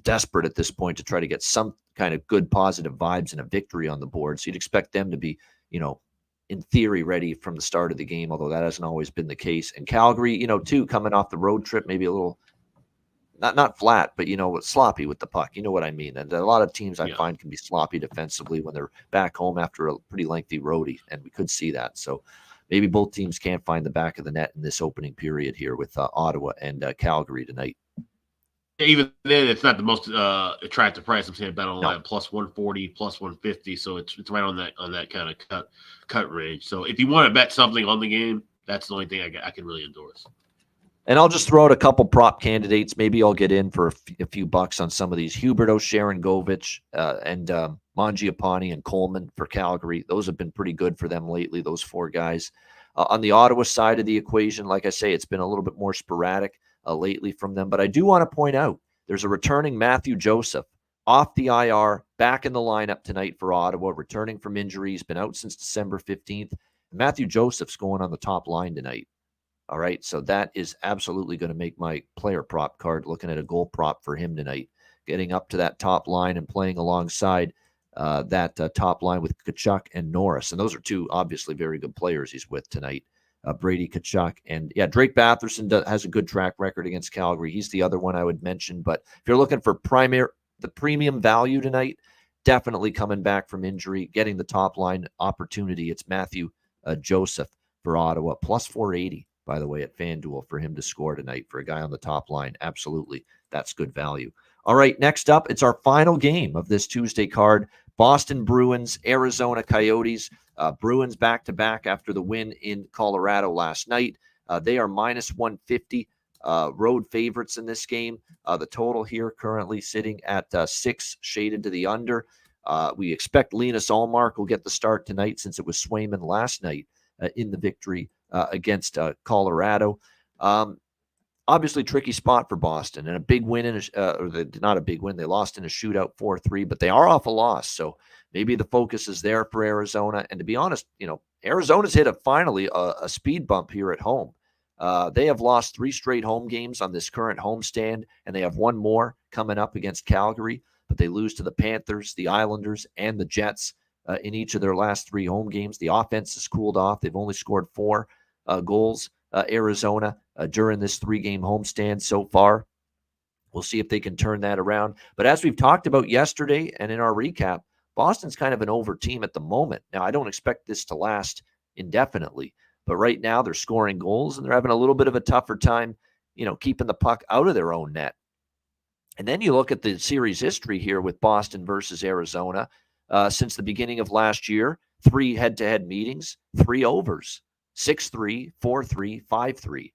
Speaker 2: desperate at this point to try to get some kind of good positive vibes and a victory on the board. So you'd expect them to be, in theory, ready from the start of the game, although that hasn't always been the case. And Calgary, too, coming off the road trip, maybe a little not flat, but sloppy with the puck. You know what I mean? And a lot of teams I find can be sloppy defensively when they're back home after a pretty lengthy roadie, and we could see that. So maybe both teams can't find the back of the net in this opening period here with Ottawa and Calgary tonight.
Speaker 3: Even then, it's not the most attractive price. I'm saying bet online plus 140, plus 150, so it's right on that kind of cut range. So if you want to bet something on the game, that's the only thing I can really endorse.
Speaker 2: And I'll just throw out a couple prop candidates. Maybe I'll get in for a few bucks on some of these. Huberdeau, Sharangovich, and Mangiapane and Coleman for Calgary. Those have been pretty good for them lately, those 4 guys. On the Ottawa side of the equation, like I say, it's been a little bit more sporadic lately from them. But I do want to point out there's a returning Matthew Joseph off the IR, back in the lineup tonight for Ottawa, returning from injury. He's been out since December 15th. Matthew Joseph's going on the top line tonight. All right, so that is absolutely going to make my player prop card, looking at a goal prop for him tonight, getting up to that top line and playing alongside that top line with Tkachuk and Norris. And those are 2 obviously very good players he's with tonight, Brady Tkachuk. And, Drake Batherson has a good track record against Calgary. He's the other one I would mention. But if you're looking for the premium value tonight, definitely coming back from injury, getting the top line opportunity, it's Matthew Joseph for Ottawa, plus 480. By the way, at FanDuel for him to score tonight for a guy on the top line. Absolutely. That's good value. All right, next up, it's our final game of this Tuesday card. Boston Bruins, Arizona Coyotes. Bruins back-to-back after the win in Colorado last night. They are minus 150 road favorites in this game. The total here currently sitting at 6, shaded to the under. We expect Linus Ullmark will get the start tonight, since it was Swayman last night in the victory against Colorado. Obviously, tricky spot for Boston, and a big win not a big win. They lost in a shootout 4-3, but they are off a loss. So maybe the focus is there for Arizona. And to be honest, Arizona's hit finally a speed bump here at home. They have lost 3 straight home games on this current homestand, and they have 1 more coming up against Calgary. But they lose to the Panthers, the Islanders, and the Jets in each of their last 3 home games. The offense has cooled off. They've only scored 4 goals, Arizona, during this 3-game homestand so far. We'll see if they can turn that around. But as we've talked about yesterday and in our recap, Boston's kind of an over team at the moment. Now, I don't expect this to last indefinitely, but right now they're scoring goals and they're having a little bit of a tougher time, keeping the puck out of their own net. And then you look at the series history here with Boston versus Arizona. Since the beginning of last year, 3 head-to-head meetings, 3 overs, 6-3, 4-3, 5-3.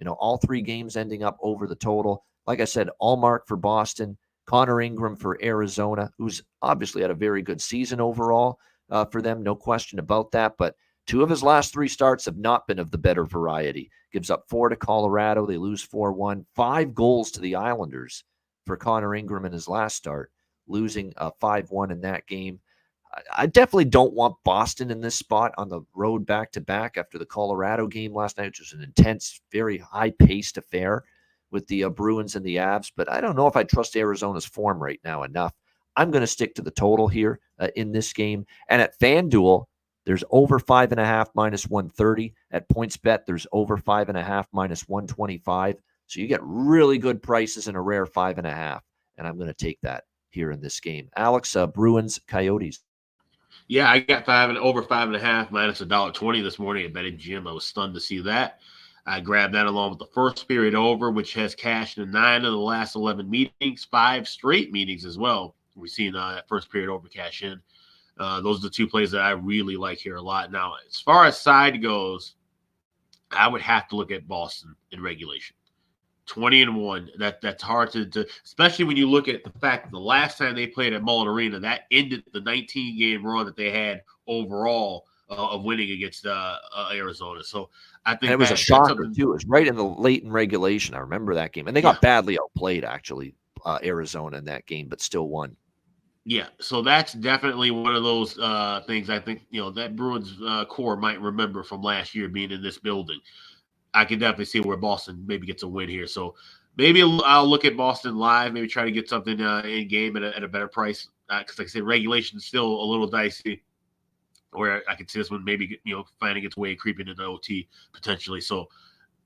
Speaker 2: All 3 games ending up over the total. Like I said, Ullmark for Boston, Connor Ingram for Arizona, who's obviously had a very good season overall for them, no question about that. But 2 of his last 3 starts have not been of the better variety. Gives up 4 to Colorado. They lose 4-1. 5 goals to the Islanders for Connor Ingram in his last start, losing 5-1 in that game. I definitely don't want Boston in this spot on the road back-to-back after the Colorado game last night, which was an intense, very high-paced affair with the Bruins and the Avs. But I don't know if I trust Arizona's form right now enough. I'm going to stick to the total here in this game. And at FanDuel, there's over 5.5 minus 130. At PointsBet, there's over 5.5 minus 125. So you get really good prices in a rare 5.5. And I'm going to take that here in this game. Alex, Bruins, Coyotes.
Speaker 3: Yeah, I got over 5.5 minus $1.20 this morning at BetMGM. I was stunned to see that. I grabbed that along with the first period over, which has cashed in 9 of the last 11 meetings, 5 straight meetings as well. We've seen that first period over cash in. Those are the 2 plays that I really like here a lot. Now, as far as side goes, I would have to look at Boston in regulation. 20-1. That's hard to especially when you look at the fact that the last time they played at Mullet Arena, that ended the 19-game run that they had overall of winning against Arizona. So I think
Speaker 2: it was a shocker too. It was right in the late in regulation. I remember that game, and they got badly outplayed actually, Arizona in that game, but still won.
Speaker 3: Yeah, so that's definitely one of those things I think that Bruins core might remember from last year being in this building. I can definitely see where Boston maybe gets a win here. So maybe I'll look at Boston live, maybe try to get something in game at a better price. Because like I said, regulation is still a little dicey. Where I could see this one maybe finding its way creeping into OT potentially. So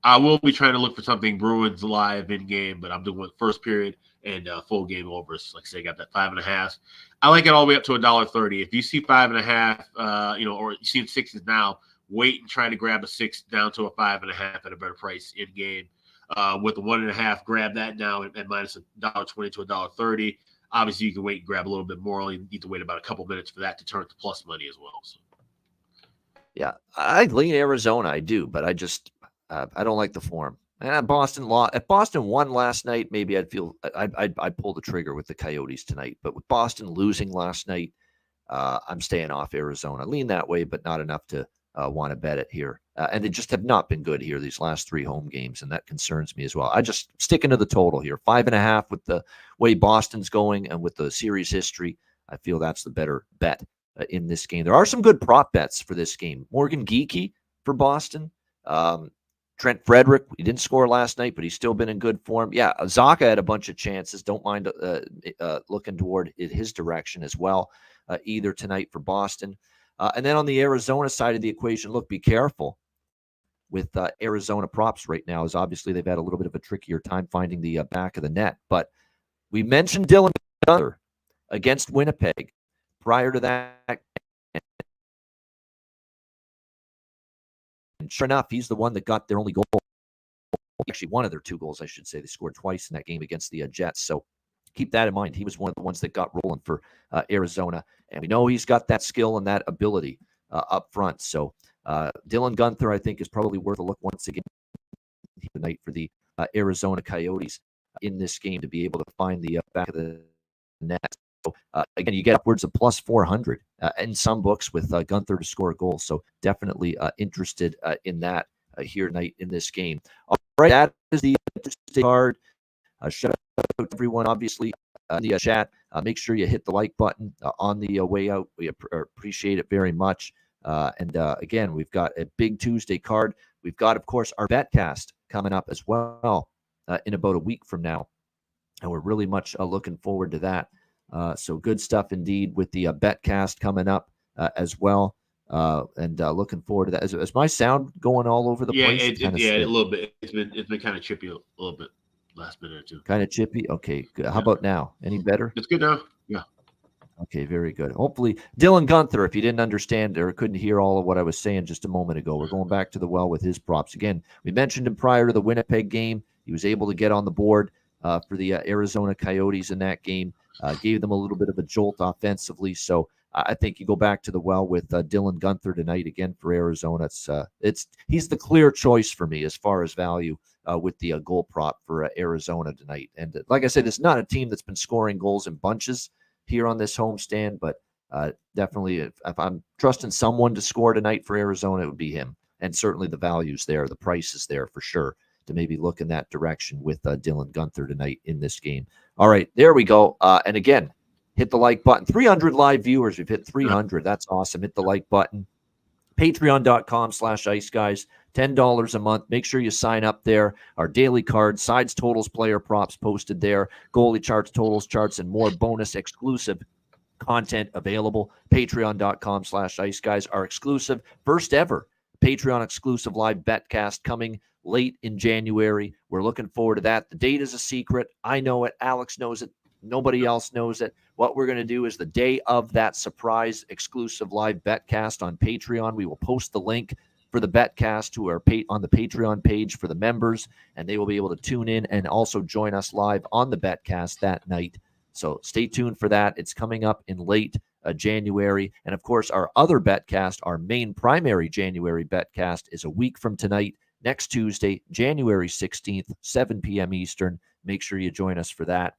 Speaker 3: I will be trying to look for something Bruins live in game, but I'm doing first period and full game overs. Like I say, I got that 5.5. I like it all the way up to $1.30. If you see 5.5, or you see 6s now, wait and try to grab a 6 down to a 5.5 at a better price in game. With the 1.5, grab that now at minus $1.20 to $1.30. Obviously, you can wait and grab a little bit more. You need to wait about a couple minutes for that to turn to plus money as well. So.
Speaker 2: Yeah, I lean Arizona. I do, but I just I don't like the form. And Boston lost. If Boston won last night, maybe I'd pull the trigger with the Coyotes tonight. But with Boston losing last night, I'm staying off Arizona. Lean that way, but not enough to want to bet it here. And they just have not been good here these last 3 home games, and that concerns me as well. I just sticking to the total here. 5.5 with the way Boston's going and with the series history. I feel that's the better bet in this game. There are some good prop bets for this game. Morgan Geekie for Boston. Trent Frederick, he didn't score last night, but he's still been in good form. Yeah, Zacha had a bunch of chances. Don't mind looking toward his direction as well, either tonight for Boston. And then on the Arizona side of the equation, look, be careful with Arizona props right now, as obviously they've had a little bit of a trickier time finding the back of the net. But we mentioned Dylan Gunther against Winnipeg prior to that. And sure enough, he's the one that got their only goal. Actually, one of their 2 goals, I should say. They scored twice in that game against the Jets. So keep that in mind. He was one of the ones that got rolling for Arizona. And we know he's got that skill and that ability up front. So Dylan Gunther, I think, is probably worth a look once again tonight for the Arizona Coyotes in this game to be able to find the back of the net. So, again, you get upwards of plus 400 in some books with Gunther to score a goal. So definitely interested in that here tonight in this game. All right, that is the card. Shout out to everyone, obviously, in the chat. Make sure you hit the like button on the way out. We appreciate it very much. And again, we've got a big Tuesday card. We've got, of course, our BetCast coming up as well in about a week from now. And we're really much looking forward to that. So good stuff indeed with the BetCast coming up as well. And looking forward to that. Is my sound going all over the place?
Speaker 3: Yeah, a little bit. It's been kind of chippy a little bit last minute or two.
Speaker 2: Kind of chippy? Okay, good. How about now? Any better?
Speaker 3: It's good now. Yeah.
Speaker 2: Okay, very good. Hopefully, Dylan Gunther, if you didn't understand or couldn't hear all of what I was saying just a moment ago, we're going back to the well with his props. Again, we mentioned him prior to the Winnipeg game. He was able to get on the board for the Arizona Coyotes in that game. Gave them a little bit of a jolt offensively. So I think you go back to the well with Dylan Gunther tonight again for Arizona. He's the clear choice for me as far as value with the goal prop for Arizona tonight. And like I said, it's not a team that's been scoring goals in bunches here on this homestand, but definitely if I'm trusting someone to score tonight for Arizona, it would be him. And certainly the value's there, the price is there for sure to maybe look in that direction with Dylan Gunther tonight in this game. All right, there we go. And again, hit the like button. 300 live viewers. We've hit 300. That's awesome. Hit the like button. Patreon.com/IceGuys. $10 a month. Make sure you sign up there. Our daily cards, sides, totals, player props posted there. Goalie charts, totals charts, and more bonus exclusive content available. Patreon.com/IceGuys. Our exclusive, first ever Patreon exclusive live betcast coming late in January. We're looking forward to that. The date is a secret. I know it. Alex knows it. Nobody else knows it. What we're going to do is the day of that surprise exclusive live betcast on Patreon, we will post the link for the betcast to our on the Patreon page for the members, and they will be able to tune in and also join us live on the betcast that night. So stay tuned for that. It's coming up in late January. And of course, our other betcast, our main primary January betcast, is a week from tonight, next Tuesday, January 16th, 7 p.m. Eastern. Make sure you join us for that.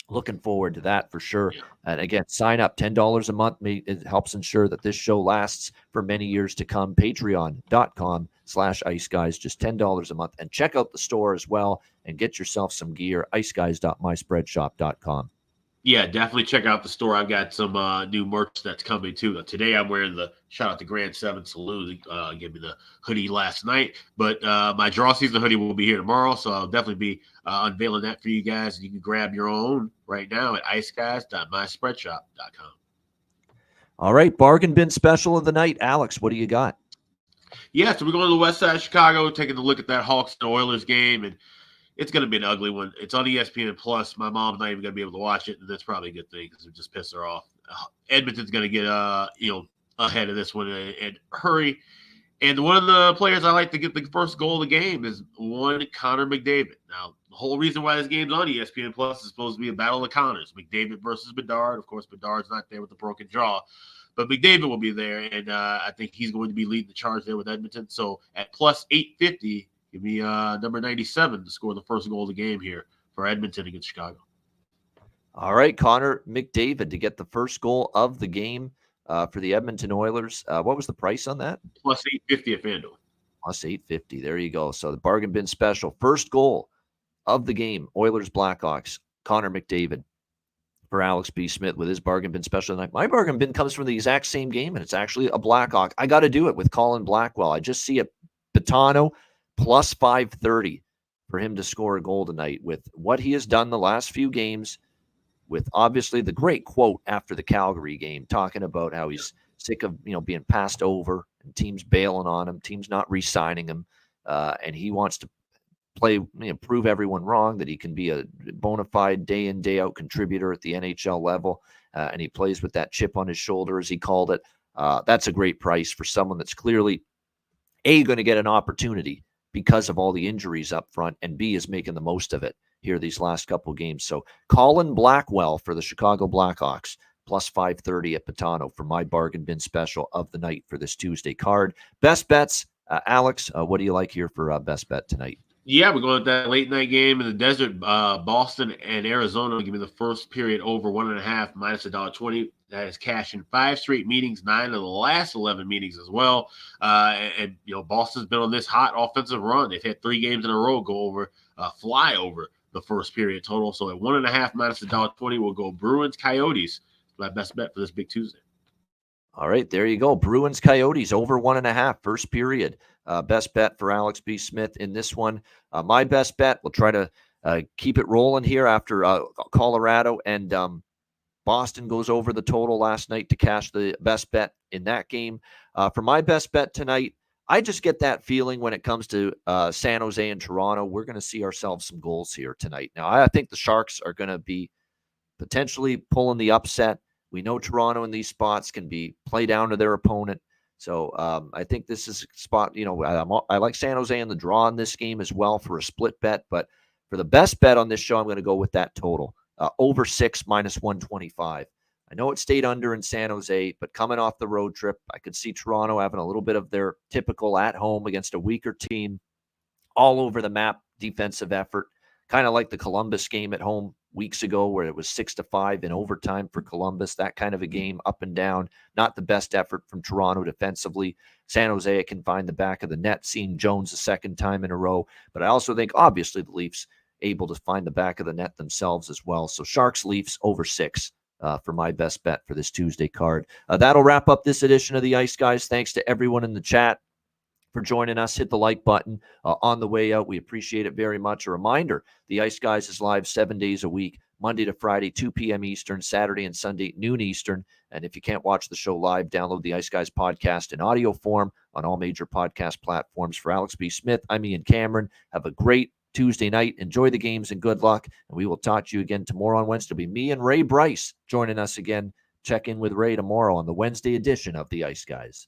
Speaker 2: Looking forward to that for sure. And again, sign up, $10 a month. It helps ensure that this show lasts for many years to come. Patreon.com/IceGuys, just $10 a month. And check out the store as well and get yourself some gear, iceguys.myspreadshop.com.
Speaker 3: Yeah, definitely check out the store. I've got some new merch that's coming too. Today I'm wearing the shout out to Grand 7 Salute. Gave me the hoodie last night. But my draw season hoodie will be here tomorrow. So I'll definitely be unveiling that for you guys. And you can grab your own right now at iceguys.myspreadshop.com.
Speaker 2: All right, bargain bin special of the night. Alex, what do you got?
Speaker 3: Yeah, so we're going to the west side of Chicago, taking a look at that Hawks and Oilers game. And it's going to be an ugly one. It's on ESPN Plus. My mom's not even going to be able to watch it, and that's probably a good thing because it just pisses her off. Edmonton's going to get ahead of this one and hurry. And one of the players I like to get the first goal of the game is one Connor McDavid. Now, the whole reason why this game's on ESPN Plus is supposed to be a battle of Connors. McDavid versus Bedard. Of course, Bedard's not there with the broken jaw, but McDavid will be there, and I think he's going to be leading the charge there with Edmonton. So at plus 850. Give me number 97 to score the first goal of the game here for Edmonton against Chicago.
Speaker 2: All right, Connor McDavid to get the first goal of the game for the Edmonton Oilers. What was the price on that?
Speaker 3: Plus 850 at FanDuel.
Speaker 2: Plus 850. There you go. So the bargain bin special. First goal of the game, Oilers Blackhawks, Connor McDavid for Alex B. Smith with his bargain bin special tonight. My bargain bin comes from the exact same game, and it's actually a Blackhawk. I got to do it with Colin Blackwell. I just see it. Betano, plus 530 for him to score a goal tonight with what he has done the last few games, with obviously the great quote after the Calgary game, talking about how he's sick of being passed over and teams bailing on him, teams not re-signing him, and he wants to play, prove everyone wrong, that he can be a bona fide day in, day out contributor at the NHL level, and he plays with that chip on his shoulder, as he called it. That's a great price for someone that's clearly going to get an opportunity because of all the injuries up front, and B is making the most of it here these last couple games. So Colin Blackwell for the Chicago Blackhawks, plus 530 at Betano for my bargain bin special of the night for this Tuesday card. Best bets, Alex, what do you like here for best bet tonight?
Speaker 3: Yeah, we're going with that late night game in the desert. Boston and Arizona. Give me the first period over 1.5 minus $1.20. That is cash in 5 straight meetings, 9 of the last 11 meetings as well. And Boston's been on this hot offensive run. They've had 3 games in a row fly over the first period total. So at 1.5 minus $1.20, we'll go Bruins Coyotes. My best bet for this big Tuesday.
Speaker 2: All right, there you go. Bruins Coyotes over 1.5 first period. Best bet for Alex B. Smith in this one. My best bet, we'll try to keep it rolling here after Colorado and Boston goes over the total last night to cash the best bet in that game. For my best bet tonight, I just get that feeling when it comes to San Jose and Toronto, we're going to see ourselves some goals here tonight. Now, I think the Sharks are going to be potentially pulling the upset. We know Toronto in these spots can play down to their opponent. So I think this is a spot, I like San Jose in the draw in this game as well for a split bet. But for the best bet on this show, I'm going to go with that total. Over 6 minus 125. I know it stayed under in San Jose, but coming off the road trip, I could see Toronto having a little bit of their typical at home against a weaker team, all over the map defensive effort, kind of like the Columbus game at home weeks ago where it was 6-5 in overtime for Columbus, that kind of a game up and down. Not the best effort from Toronto defensively. San Jose can find the back of the net, seeing Jones a second time in a row. But I also think, obviously, the Leafs able to find the back of the net themselves as well. So Sharks, Leafs over 6 for my best bet for this Tuesday card. That'll wrap up this edition of the Ice Guys. Thanks to everyone in the chat for joining us. Hit the like button on the way out. We appreciate it very much. A reminder, the Ice Guys is live 7 days a week, Monday to Friday, 2 p.m. Eastern, Saturday and Sunday, noon Eastern. And if you can't watch the show live, download the Ice Guys podcast in audio form on all major podcast platforms. For Alex B. Smith, I'm Ian Cameron. Have a great Tuesday night. Enjoy the games and good luck. And we will talk to you again tomorrow on Wednesday. It'll be me and Ray Bryce joining us again. Check in with Ray tomorrow on the Wednesday edition of the Ice Guys.